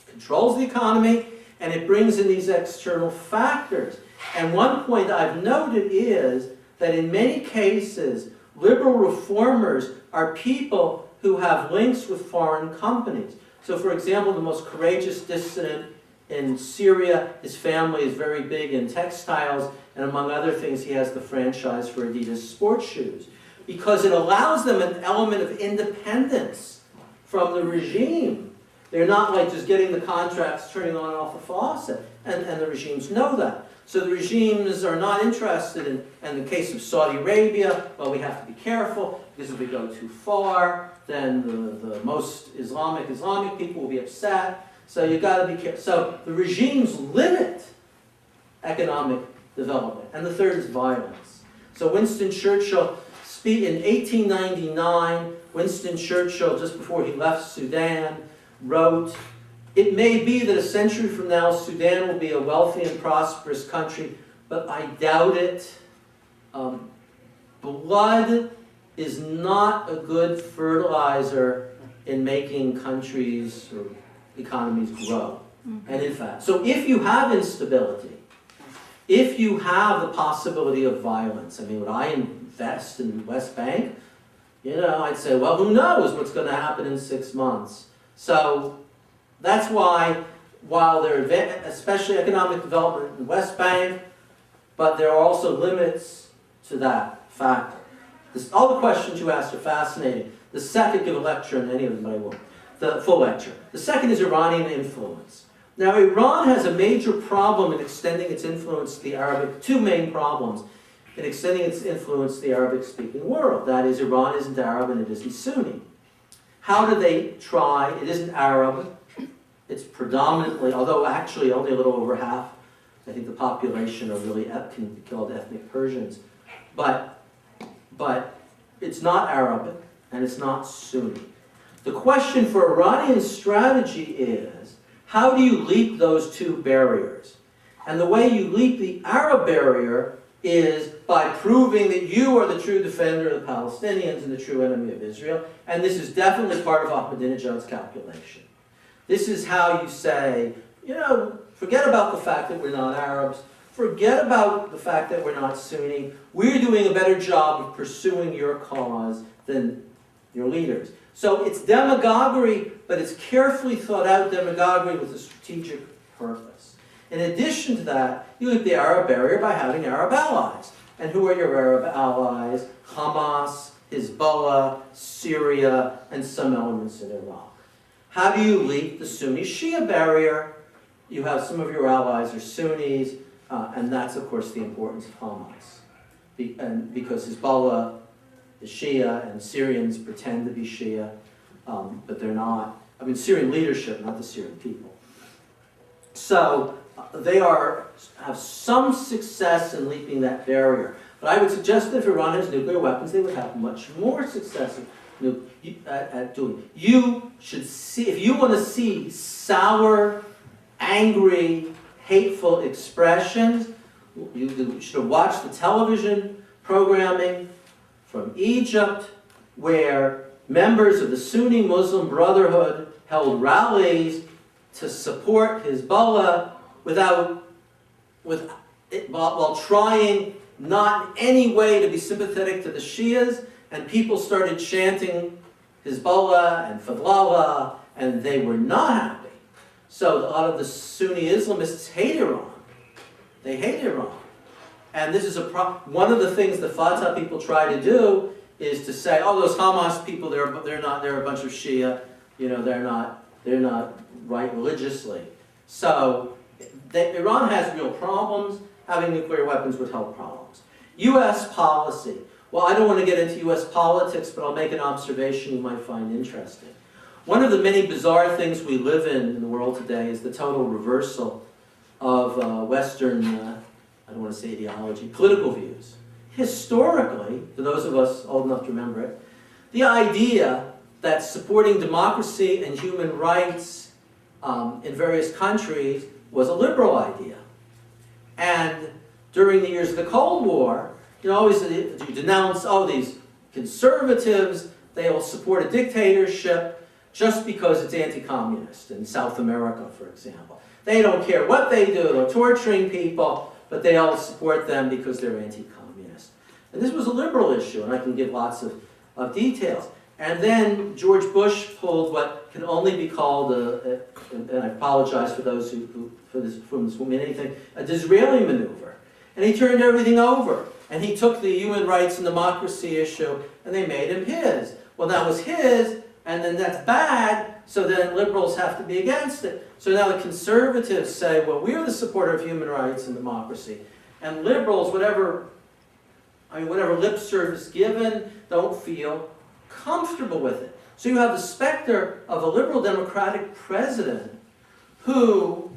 controls the economy, and it brings in these external factors. And one point I've noted is that in many cases, liberal reformers are people who have links with foreign companies. So for example, the most courageous dissident in Syria, his family is very big in textiles, and among other things, he has the franchise for Adidas sports shoes, because it allows them an element of independence from the regime. They're not like just getting the contracts, turning on and off the faucet, and the regimes know that. So the regimes are not interested in the case of Saudi Arabia, well, we have to be careful, because if we go too far, then the most Islamic people will be upset. So you've got to be careful. So the regimes limit economic development. And the third is violence. So Winston Churchill, in 1899, Winston Churchill, just before he left Sudan, wrote, "It may be that a century from now Sudan will be a wealthy and prosperous country, but I doubt it. Blood is not a good fertilizer in making countries or economies grow." And in fact, so if you have instability, if you have the possibility of violence, I mean, would I invest in the West Bank? You know, I'd say, well, who knows what's going to happen in 6 months. So that's why, while there are especially economic development in the West Bank, but there are also limits to that factor. All the questions you asked are fascinating. The second, give a lecture on any of them, but I won't. The full lecture. The second is Iranian influence. Now, Iran has a major problem in extending its influence to the Arabic, two main problems in extending its influence to the Arabic-speaking world. That is, Iran isn't Arab and it isn't Sunni. How do they try? It isn't Arab. It's predominantly, although actually only a little over half, I think the population are really can be called ethnic Persians. But it's not Arabic and it's not Sunni. The question for Iranian strategy is, how do you leap those two barriers? And the way you leap the Arab barrier is by proving that you are the true defender of the Palestinians and the true enemy of Israel. And this is definitely part of Ahmadinejad's calculation. This is how you say, you know, forget about the fact that we're not Arabs. Forget about the fact that we're not Sunni. We're doing a better job of pursuing your cause than your leaders. So it's demagoguery, but it's carefully thought out demagoguery with a strategic purpose. In addition to that, you leap the Arab barrier by having Arab allies. And who are your Arab allies? Hamas, Hezbollah, Syria, and some elements in Iraq. How do you leap the Sunni-Shia barrier? You have some of your allies are Sunnis, and that's, of course, the importance of Hamas. Because Hezbollah is Shia, and Syrians pretend to be Shia, but they're not. I mean Syrian leadership, not the Syrian people. So they have some success in leaping that barrier. But I would suggest that if Iran has nuclear weapons, they would have much more success at doing it. You should see, if you want to see sour, angry, hateful expressions, you should watch the television programming from Egypt, where members of the Sunni Muslim Brotherhood held rallies to support Hezbollah while trying not in any way to be sympathetic to the Shias, and people started chanting Hezbollah and Fadlallah, and they were not happy. So a lot of the Sunni Islamists hate Iran. They hate Iran. And this is one of the things the Fatah people try to do is to say, oh, those Hamas people, they're a bunch of Shia, you know, they're not right religiously. So Iran has real problems. Having nuclear weapons would help problems. U.S. policy. Well, I don't want to get into U.S. politics, but I'll make an observation you might find interesting. One of the many bizarre things we live in the world today is the total reversal of Western, I don't want to say ideology, political views. Historically, for those of us old enough to remember it, the idea that supporting democracy and human rights in various countries was a liberal idea. And during the years of the Cold War, you know, always you denounce, oh, these conservatives, they will support a dictatorship just because it's anti-communist in South America, for example. They don't care what they do, they're torturing people, but they all support them because they're anti-communist. And this was a liberal issue, and I can give lots of details. And then George Bush pulled what can only be called, and I apologize for those from this mean anything, a Disraeli maneuver. And he turned everything over. And he took the human rights and democracy issue, and they made him his. Well, that was his, and then that's bad, so then liberals have to be against it. So now the conservatives say, well, we're the supporter of human rights and democracy. And liberals, whatever lip service given, don't feel comfortable with it. So you have the specter of a liberal democratic president who,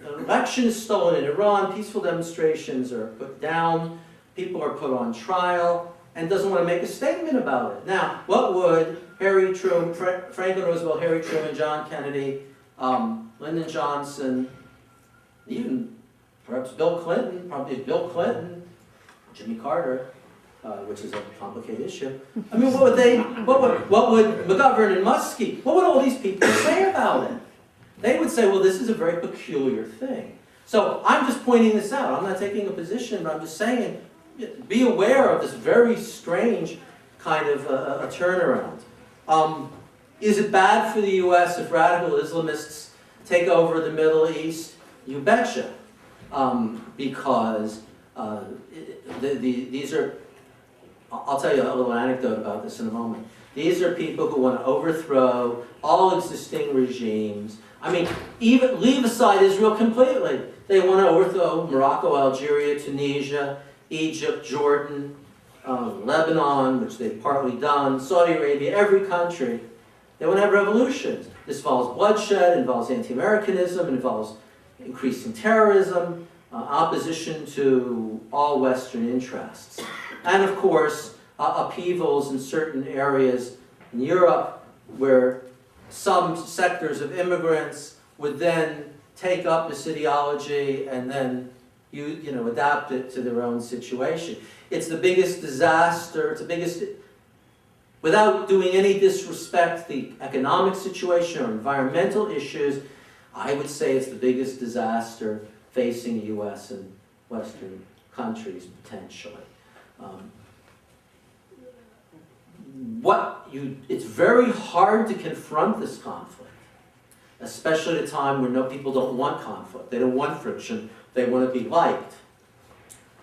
an election is stolen in Iran, peaceful demonstrations are put down, people are put on trial, and doesn't want to make a statement about it. Now, what would Harry Truman, Franklin Roosevelt, Harry Truman, John Kennedy, Lyndon Johnson, even perhaps Bill Clinton, Jimmy Carter, which is a complicated issue. I mean, what would McGovern and Muskie, what would all these people say about it? They would say, well, this is a very peculiar thing. So I'm just pointing this out. I'm not taking a position, but I'm just saying, be aware of this very strange kind of a turnaround. Is it bad for the U.S. if radical Islamists take over the Middle East? You betcha. Because these are, I'll tell you a little anecdote about this in a moment. These are people who want to overthrow all existing regimes. I mean, even leave aside Israel completely. They want to overthrow Morocco, Algeria, Tunisia, Egypt, Jordan, Lebanon, which they've partly done, Saudi Arabia, every country. They want to have revolutions. This involves bloodshed, involves anti-Americanism, involves increasing terrorism, opposition to all Western interests. And of course, upheavals in certain areas in Europe where some sectors of immigrants would then take up this ideology and then adapt it to their own situation. It's the biggest disaster, it's the biggest, without doing any disrespect, the economic situation or environmental issues, I would say it's the biggest disaster facing the U.S. and Western countries, potentially. It's very hard to confront this conflict, especially at a time where people don't want conflict. They don't want friction. They want to be liked.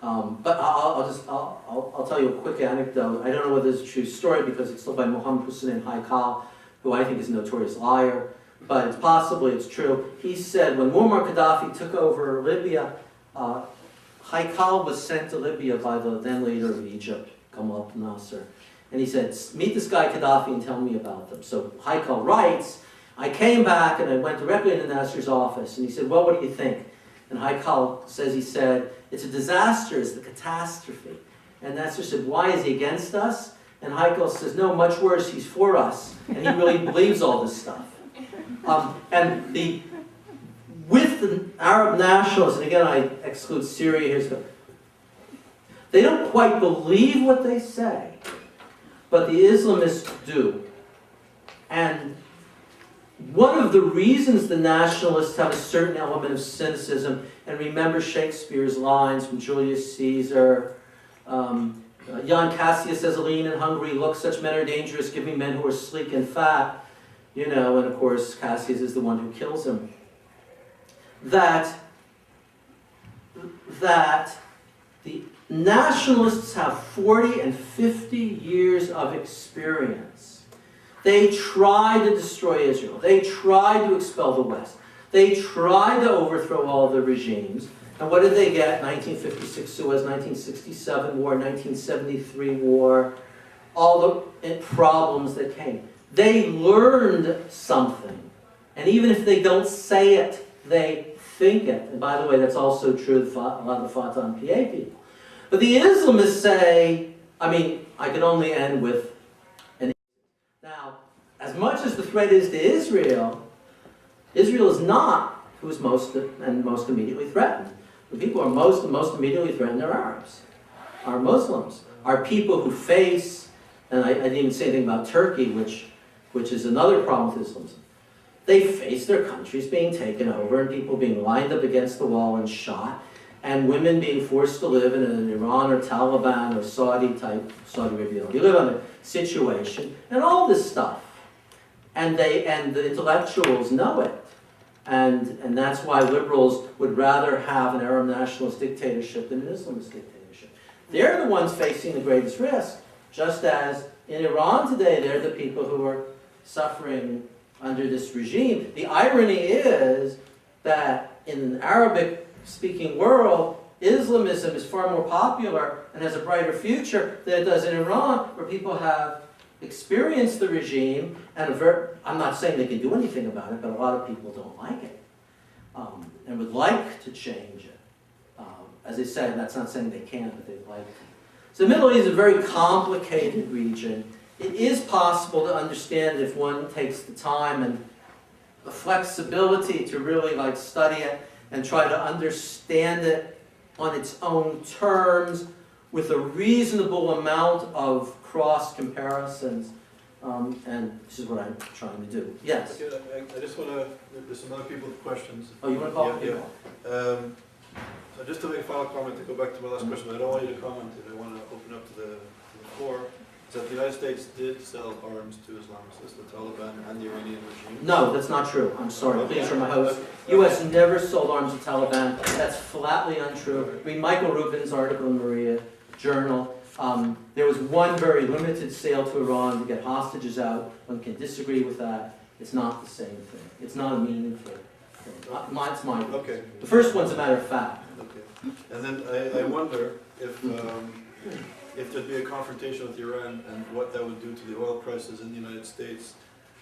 But I'll tell you a quick anecdote. I don't know whether it's a true story because it's told by Mohammed Hussein Haikal, who I think is a notorious liar, but it's possibly it's true. He said when Muammar Gaddafi took over Libya, Haikal was sent to Libya by the then leader of Egypt, Gamal Abdel Nasser. And he said, meet this guy Gaddafi and tell me about them. So Haikal writes, I came back and I went directly into Nasser's office, and he said, well, what do you think? And Haikal says, he said, it's a disaster, it's the catastrophe. And Nasser said, why is he against us? And Haikal says, no, much worse, he's for us. And he really believes all this stuff. With the Arab nationalists, and again I exclude Syria here, they don't quite believe what they say, but the Islamists do. And one of the reasons the nationalists have a certain element of cynicism, and remember Shakespeare's lines from Julius Caesar, Jan Cassius says, lean and hungry, look, such men are dangerous, give me men who are sleek and fat, you know, and of course Cassius is the one who kills him. That the nationalists have 40 and 50 years of experience. They tried to destroy Israel. They tried to expel the West. They tried to overthrow all the regimes. And what did they get? 1956 Suez, 1967 war, 1973 war, all the problems that came. They learned something. And even if they don't say it, they think it. And by the way, that's also true of a lot of the Fatah and PA people. But the Islamists say, I mean, I can only end with an. Now, as much as the threat is to Israel, Israel is not who's most immediately threatened. The people who are most immediately threatened are Arabs, are Muslims, are people who face, and I didn't even say anything about Turkey, which is another problem with Islam. They face their countries being taken over and people being lined up against the wall and shot, and women being forced to live in an Iran or Taliban or Saudi Arabia. You live on a situation, and all this stuff. And the intellectuals know it. And that's why liberals would rather have an Arab nationalist dictatorship than an Islamist dictatorship. They're the ones facing the greatest risk, just as in Iran today, they're the people who are suffering under this regime. The irony is that in an Arabic-speaking world, Islamism is far more popular and has a brighter future than it does in Iran, where people have experienced the regime, and I'm not saying they can do anything about it, but a lot of people don't like it and would like to change it. As I said, that's not saying they can, but they'd like to. So the Middle East is a very complicated region. It is possible to understand if one takes the time and the flexibility to really study it and try to understand it on its own terms with a reasonable amount of cross comparisons. And this is what I'm trying to do. Yes? Okay, I just want to, there's some other people with questions. Oh, you want to call? Yeah. So just to make a final comment, to go back to my last question, I don't want you to comment it, I want to open up to the floor. Is that the United States did sell arms to Islamists, the Taliban and the Iranian regime? No, that's not true. I'm sorry. Please, from my host. U.S. never sold arms to Taliban. That's flatly untrue. Read Michael Rubin's article in Maria Journal. There was one very limited sale to Iran to get hostages out. One can disagree with that. It's not the same thing. It's not a meaningful thing. It's my view. Okay. The first one's a matter of fact. Okay. And then I wonder if there'd be a confrontation with Iran and what that would do to the oil prices in the United States,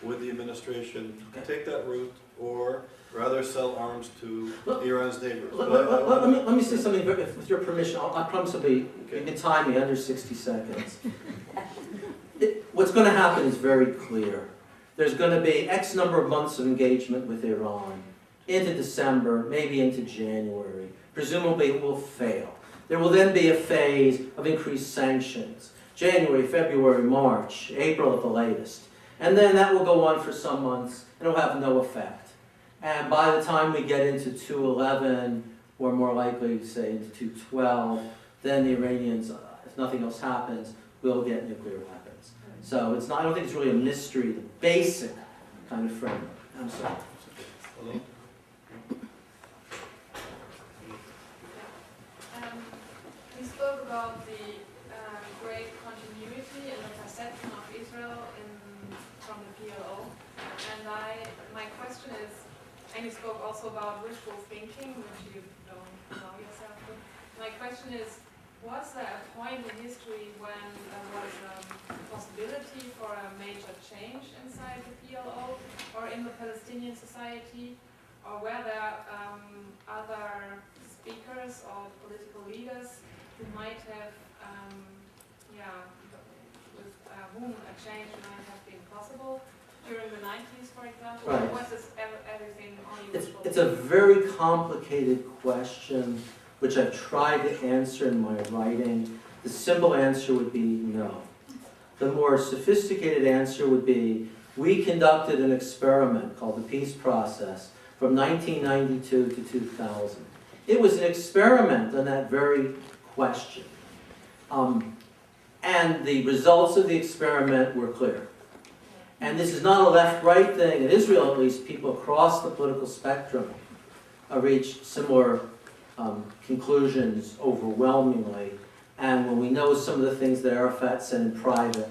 would the administration take that route or rather sell arms to Iran's neighbors? Let me say something, with your permission. I promise you can time me under 60 seconds. What's going to happen is very clear. There's going to be X number of months of engagement with Iran, into December, maybe into January. Presumably it will fail. There will then be a phase of increased sanctions. January, February, March, April at the latest. And then that will go on for some months, and it will have no effect. And by the time we get into 211, or more likely to say into 212, then the Iranians, if nothing else happens, will get nuclear weapons. So it's not, I don't think it's really a mystery, the basic kind of framework. I'm sorry. Hello? We spoke about the great continuity and the perception of Israel from the PLO. And my question is, and you spoke also about wishful thinking, which you don't know yourself. My question is, was there a point in history when there was a possibility for a major change inside the PLO? Or in the Palestinian society, or were there other speakers or political leaders who might have, with whom a change might have been possible during the 90s, for example? Right. Or was this everything only wishful It's a very complicated question, which I've tried to answer in my writing. The simple answer would be no. The more sophisticated answer would be, we conducted an experiment called the peace process from 1992 to 2000. It was an experiment on that very question. And the results of the experiment were clear. And this is not a left-right thing. In Israel, at least, people across the political spectrum reached similar conclusions overwhelmingly. And when we know some of the things that Arafat said in private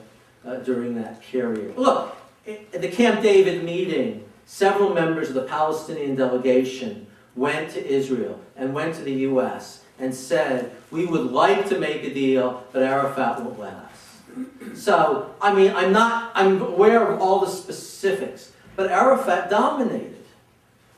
during that period. Look, at the Camp David meeting, several members of the Palestinian delegation went to Israel and went to the US and said, we would like to make a deal, but Arafat won't let us. So, I mean, I'm aware of all the specifics, but Arafat dominated.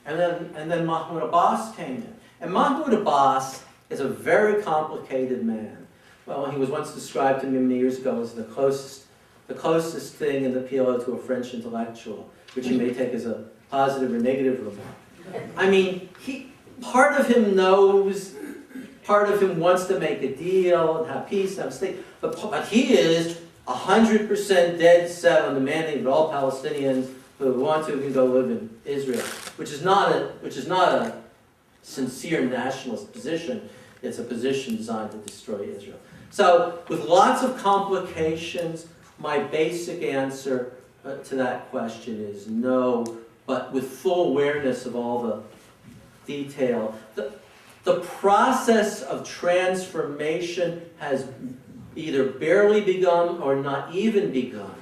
And then Mahmoud Abbas came in. And Mahmoud Abbas is a very complicated man. Well, he was once described to me many years ago as the closest thing in the PLO to a French intellectual, which you may take as a positive or negative remark. I mean, part of him knows, part of him wants to make a deal and have peace and have a state, but he is 100% dead set on demanding that all Palestinians who want to can go live in Israel, which is not a sincere nationalist position. It's a position designed to destroy Israel. So, with lots of complications, my basic answer to that question is no, but with full awareness of all the detail. The process of transformation has either barely begun or not even begun.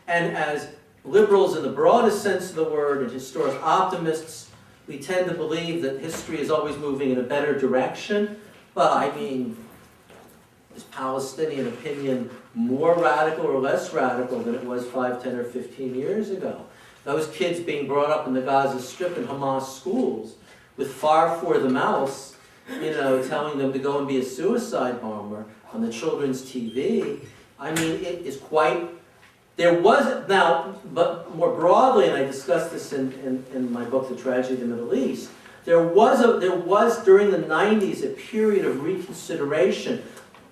And as liberals in the broadest sense of the word and historic optimists, we tend to believe that history is always moving in a better direction. But I mean, is Palestinian opinion more radical or less radical than it was 5, 10, or 15 years ago? Those kids being brought up in the Gaza Strip in Hamas schools with Far For The Mouse, telling them to go and be a suicide bomber on the children's TV. I mean, it is quite... There was, now, but more broadly, and I discussed this in my book, The Tragedy of the Middle East, there was during the 90s a period of reconsideration,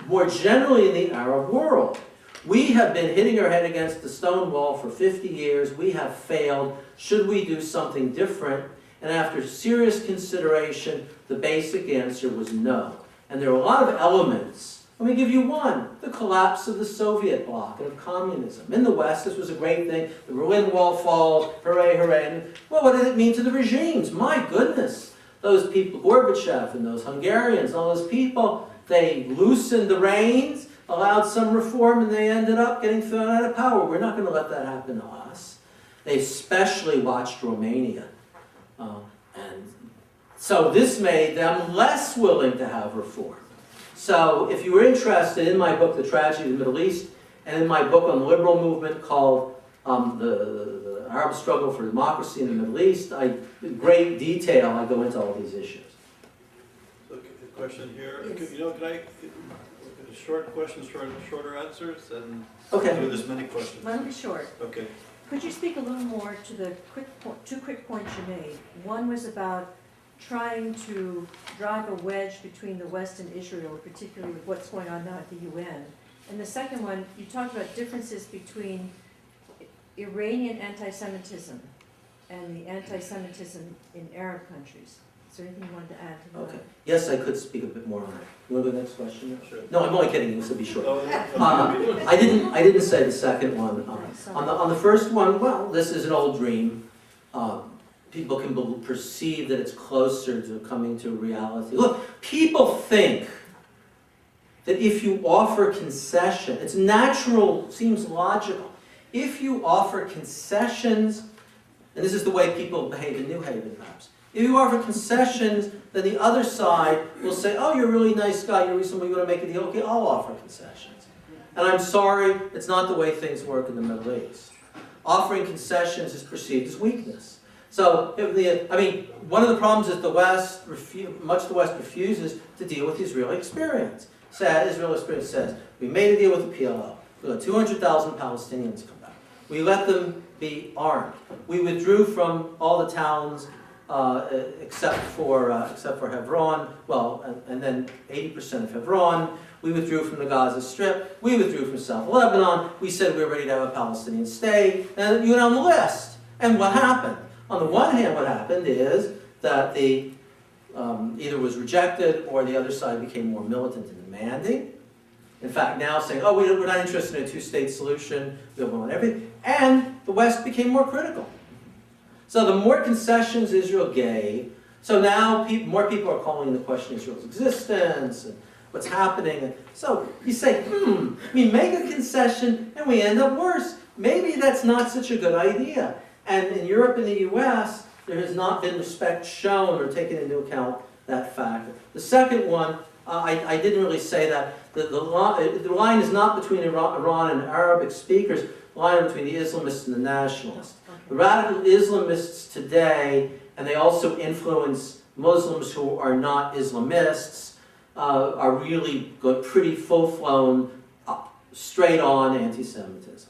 more generally in the Arab world. We have been hitting our head against the stone wall for 50 years. We have failed. Should we do something different? And after serious consideration, the basic answer was no. And there are a lot of elements. Let me give you one. The collapse of the Soviet bloc and of communism. In the West, this was a great thing. The Berlin Wall falls. Hooray, hooray. And, well, what did it mean to the regimes? My goodness. Those people, Gorbachev and those Hungarians, all those people, they loosened the reins, allowed some reform, and they ended up getting thrown out of power. We're not going to let that happen to us. They especially watched Romania. And so this made them less willing to have reform. So if you were interested in my book, The Tragedy of the Middle East, and in my book on the liberal movement called the Arab Struggle for Democracy in the Middle East, in great detail, I go into all these issues. So, a question here. Yes. Can I short questions, shorter answers, and Okay. do this many questions? Mine will be short. Okay. Could you speak a little more to the two quick points you made? One was about trying to drive a wedge between the West and Israel, particularly with what's going on now at the UN. And the second one, you talked about differences between Iranian anti-Semitism and the anti-Semitism in Arab countries. Is there anything you wanted to add to that? Okay. Yes, I could speak a bit more on it. You want to go to the next question? Sure. No, I'm only kidding. This will be short. Oh, I didn't say the second one. On the first one, well, this is an old dream. People can perceive that it's closer to coming to reality. Look, people think that if you offer concession, it's natural, seems logical. If you offer concessions, and this is the way people behave in New Haven, perhaps. If you offer concessions, then the other side will say, oh, you're a really nice guy, you're reasonable, you want to make a deal, okay, I'll offer concessions. And I'm sorry, it's not the way things work in the Middle East. Offering concessions is perceived as weakness. So, I mean, one of the problems is the West, much of the West refuses to deal with the Israeli experience. Israeli experience says, we made a deal with the PLO. We let 200,000 Palestinians come back. We let them be armed. We withdrew from all the towns except for Hebron, well, and then 80% of Hebron. We withdrew from the Gaza Strip. We withdrew from South Lebanon. We said we were ready to have a Palestinian state. And you went on the list. And what happened? On the one hand, what happened is that the either was rejected or the other side became more militant and demanding. In fact, now saying, oh, we're not interested in a two-state solution. We don't want everything. And the West became more critical. So the more concessions Israel gave, so now more people are calling into question Israel's existence and what's happening. And so you say, we make a concession and we end up worse. Maybe that's not such a good idea. And in Europe and the US, there has not been respect shown or taken into account that fact. The second one, I didn't really say that. The line is not between Iran and Arabic speakers, the line between the Islamists and the nationalists. The radical Islamists today, and they also influence Muslims who are not Islamists, are really pretty full-flown, straight-on anti-Semitism.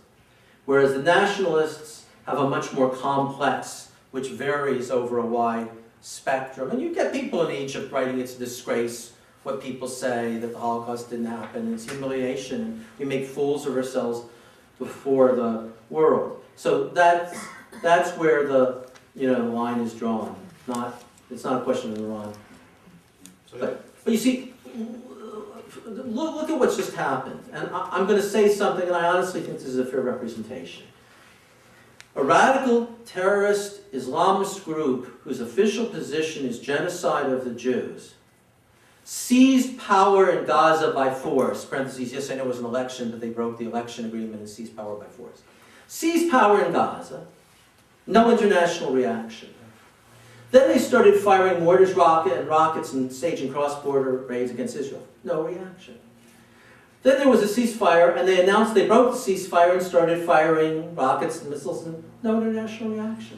Whereas the nationalists have a much more complex, which varies over a wide spectrum. And you get people in Egypt writing it's a disgrace what people say, that the Holocaust didn't happen, it's humiliation, and we make fools of ourselves before the world. So that's where the line is drawn. It's not a question of Iran. But you see, look at what's just happened. And I'm going to say something, and I honestly think this is a fair representation. A radical terrorist Islamist group whose official position is genocide of the Jews seized power in Gaza by force, parentheses, yes, I know it was an election, but they broke the election agreement and seized power by force. Seized power in Gaza, no international reaction. Then they started firing mortars, rockets and staging cross-border raids against Israel. No reaction. Then there was a ceasefire, and they announced they broke the ceasefire and started firing rockets and missiles, and no international reaction.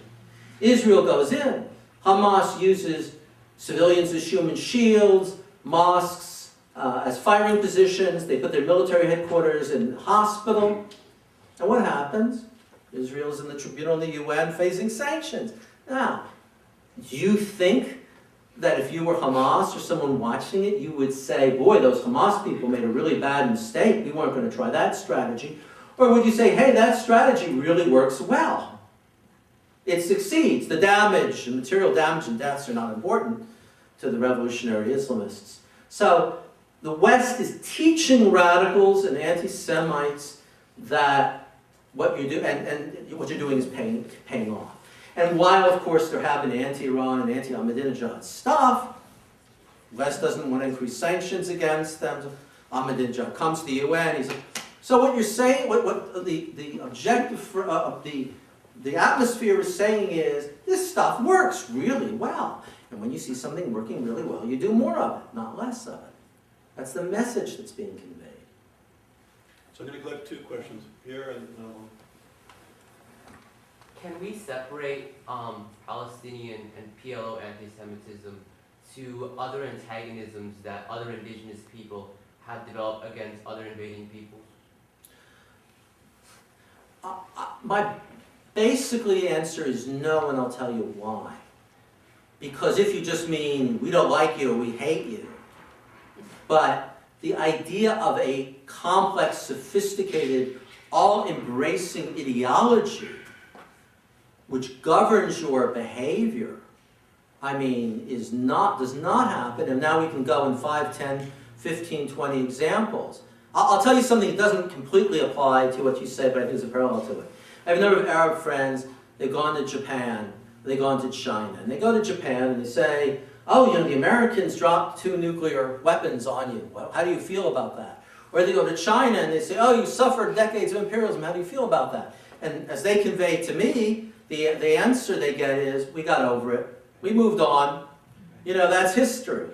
Israel goes in. Hamas uses civilians as human shields, mosques as firing positions. They put their military headquarters in hospital. And what happens? Israel's in the tribunal in the UN facing sanctions. Now, do you think that if you were Hamas or someone watching it, you would say, boy, those Hamas people made a really bad mistake. We weren't going to try that strategy. Or would you say, hey, that strategy really works well. It succeeds. The damage, the material damage and deaths are not important to the revolutionary Islamists. So the West is teaching radicals and anti-Semites that what you do, and what you're doing is paying off. And while, of course, there have been anti-Iran and anti-Ahmadinejad stuff, the West doesn't want to increase sanctions against them. Ahmadinejad comes to the UN. He's like, so what you're saying, what the objective of the atmosphere is saying is, this stuff works really well. And when you see something working really well, you do more of it, not less of it. That's the message that's being conveyed. So I'm going to collect two questions here and Can we separate Palestinian and PLO anti-Semitism to other antagonisms that other indigenous people have developed against other invading peoples? My basically answer is no, and I'll tell you why. Because if you just mean, we don't like you or we hate you, but the idea of a complex, sophisticated, all-embracing ideology which governs your behavior, I mean, does not happen. And now we can go in 5, 10, 15, 20 examples. I'll tell you something that doesn't completely apply to what you said, but I think there's a parallel to it. I have a number of Arab friends, they've gone to Japan, they've gone to China, and they go to Japan and they say, oh, the Americans dropped 2 nuclear weapons on you. Well, how do you feel about that? Or they go to China and they say, oh, you suffered decades of imperialism, how do you feel about that? And as they convey to me, the answer they get is, we got over it, we moved on, that's history.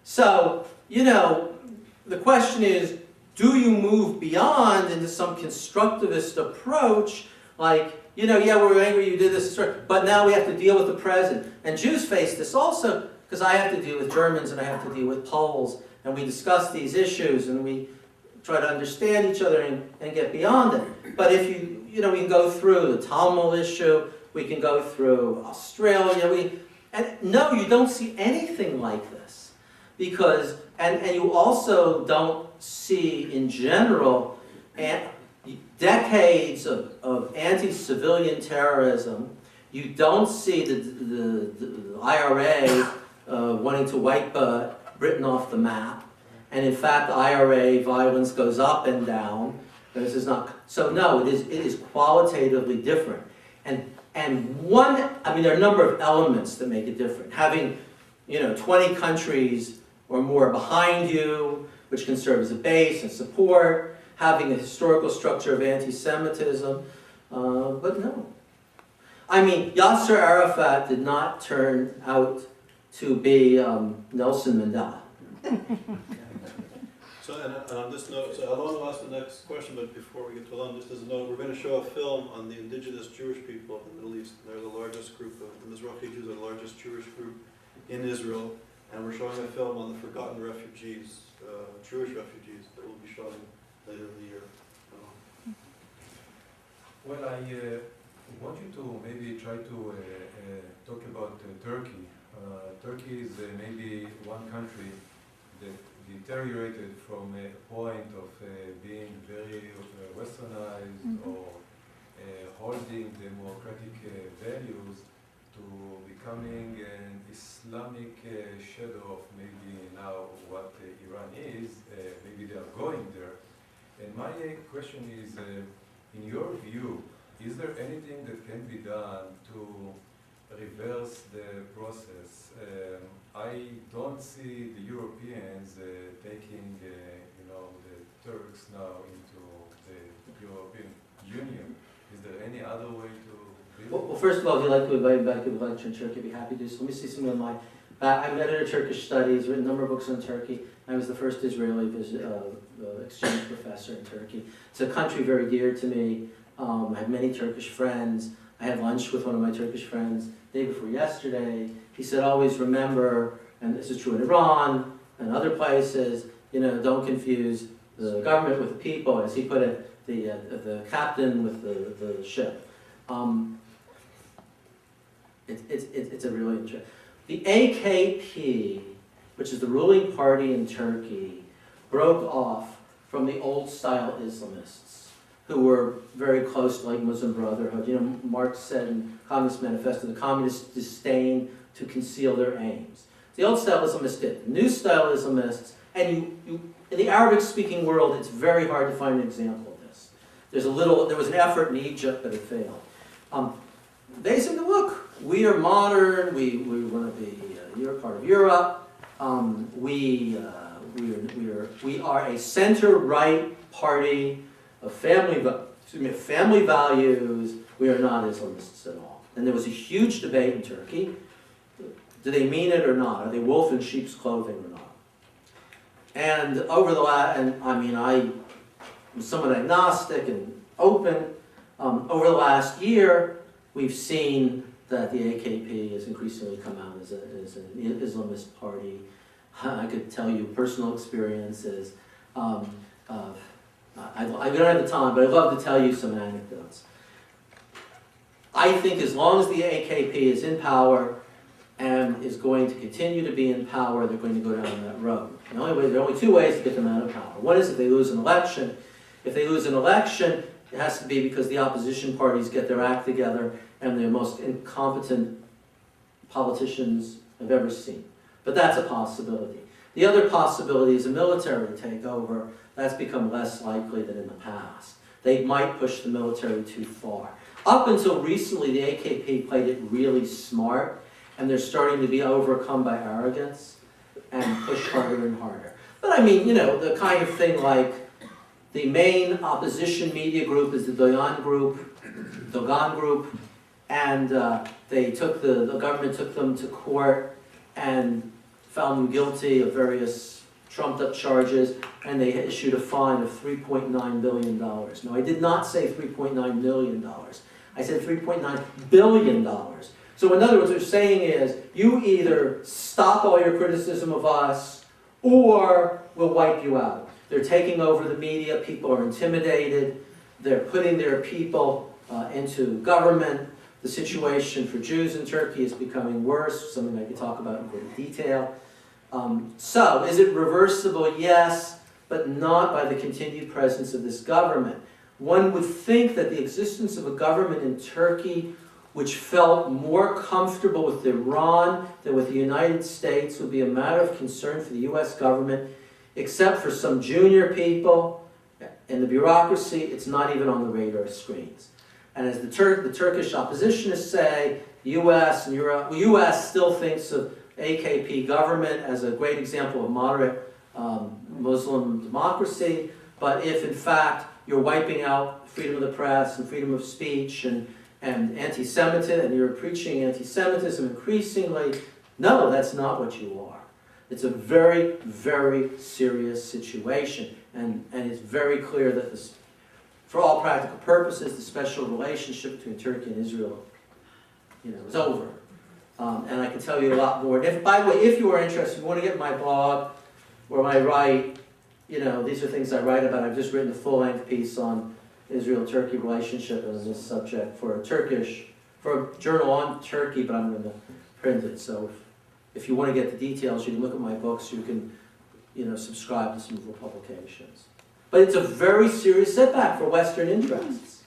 So, the question is, do you move beyond into some constructivist approach Like, you know, yeah, we're angry you did this, but now we have to deal with the present. And Jews face this also, because I have to deal with Germans and I have to deal with Poles, and we discuss these issues and we try to understand each other and get beyond it. But if you know, we can go through the Tamil issue, we can go through Australia, and no, you don't see anything like this. Because, and you also don't see in general, decades of anti-civilian terrorism. You don't see the IRA wanting to wipe Britain off the map. And in fact, IRA violence goes up and down. This is not, so no, it is qualitatively different. And one, I mean, there are a number of elements that make it different. Having, you know, 20 countries or more behind you, which can serve as a base and support, having a historical structure of anti-Semitism, but no. I mean, Yasser Arafat did not turn out to be Nelson Mandela. So, and on this note, so Alon will ask the next question, but before we get to Alon, just as a note, we're going to show a film on the indigenous Jewish people of the Middle East. They're the largest group of, the Mizrahi Jews are the largest Jewish group in Israel, and we're showing a film on the forgotten refugees, Jewish refugees, that will be shown later in the year. Well, I want you to maybe try to talk about Turkey. Turkey is maybe one country that deteriorated from a point of being very westernized or holding democratic values to becoming an Islamic shadow of maybe now what Iran is. Maybe they are going there. And my question is, in your view, is there anything that can be done to reverse the process? I don't see the Europeans taking, you know, the Turks now into the European Union. Is there any other way to? Well, first of all, if you'd like to invite me back to a lecture in Turkey, I'd be happy to do so. Let me see some of my. I'm an editor of Turkish studies, written a number of books on Turkey. I was the first Israeli exchange professor in Turkey. It's a country very dear to me. I have many Turkish friends. I had lunch with one of my Turkish friends the day before yesterday. He said, always remember, and this is true in Iran and other places, you know, don't confuse the government with the people, as he put it, the captain with the ship. It's a really interesting. The AKP, which is the ruling party in Turkey, broke off from the old-style Islamists, who were very close to like Muslim Brotherhood. You know, Marx said in Communist Manifesto, the communists disdain to conceal their aims. The old-style Islamists did. The new-style Islamists, and in the Arabic-speaking world, it's very hard to find an example of this. There was an effort in Egypt, but it failed. They said, look, we are modern, we want to be you're part of Europe, we are a center-right party of family values, we are not Islamists at all. And there was a huge debate in Turkey. Do they mean it or not? Are they wolf in sheep's clothing or not? And over the I was somewhat agnostic and open. Over the last year, we've seen that the AKP has increasingly come out as an Islamist party. I could tell you personal experiences. I don't have the time, but I'd love to tell you some anecdotes. I think as long as the AKP is in power and is going to continue to be in power, they're going to go down that road. There are only two ways to get them out of power. One is if they lose an election. If they lose an election, it has to be because the opposition parties get their act together and they're the most incompetent politicians I've ever seen. But that's a possibility. The other possibility is a military takeover. That's become less likely than in the past. They might push the military too far. Up until recently, the AKP played it really smart, and they're starting to be overcome by arrogance and push harder and harder. But I mean, you know, the kind of thing like the main opposition media group is the Dogan group, and the government took them to court and found them guilty of various trumped up charges, and they issued a fine of $3.9 billion. No, I did not say $3.9 million. I said $3.9 billion. So in other words, what they're saying is, you either stop all your criticism of us, or we'll wipe you out. They're taking over the media, people are intimidated, they're putting their people into government. The situation for Jews in Turkey is becoming worse, something I could talk about in great detail. So, is it reversible? Yes, but not by the continued presence of this government. One would think that the existence of a government in Turkey which felt more comfortable with Iran than with the United States would be a matter of concern for the US government, except for some junior people in the bureaucracy. It's not even on the radar screens. And as the Turkish oppositionists say, the US and Europe, well, US still thinks of AKP government as a great example of moderate Muslim democracy, but if in fact you're wiping out freedom of the press and freedom of speech and anti-Semitism, and you're preaching anti-Semitism increasingly, no, that's not what you are. It's a very, very serious situation, and it's very clear that this, for all practical purposes, the special relationship between Turkey and Israel, is over. And I can tell you a lot more. If, by the way, if you are interested, you want to get my blog or my write, these are things I write about. I've just written a full-length piece on Israel-Turkey relationship as a subject for a journal on Turkey, but I'm going to print it. So if you want to get the details, you can look at my books. You can, subscribe to some of the publications. But it's a very serious setback for Western interests,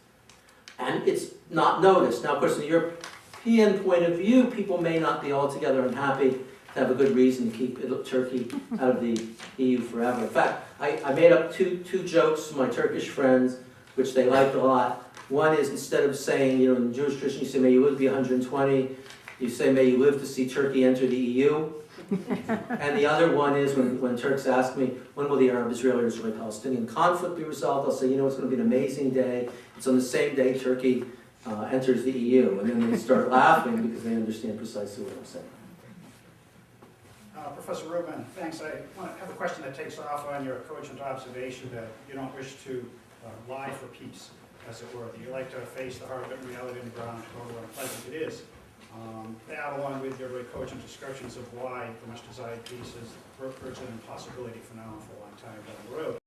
and it's not noticed. Now, of course, in the European point of view, people may not be altogether unhappy to have a good reason to keep Turkey out of the EU forever. In fact, I made up two jokes to my Turkish friends, which they liked a lot. One is, instead of saying, in the Jewish tradition, you say, may you live to be 120, you say, may you live to see Turkey enter the EU. And the other one is, when Turks ask me, when will the Arab-Israeli or Israeli-Palestinian conflict be resolved, I'll say, it's going to be an amazing day. It's on the same day Turkey enters the EU. And then they start laughing because they understand precisely what I'm saying. Professor Rubin, thanks. I have a question that takes off on your cogent observation that you don't wish to lie for peace, as it were. That you like to face the hard reality on the ground, however unpleasant it is. That, along with your very cogent descriptions of why the much desired peace is virtually an impossibility for now and for a long time down the road.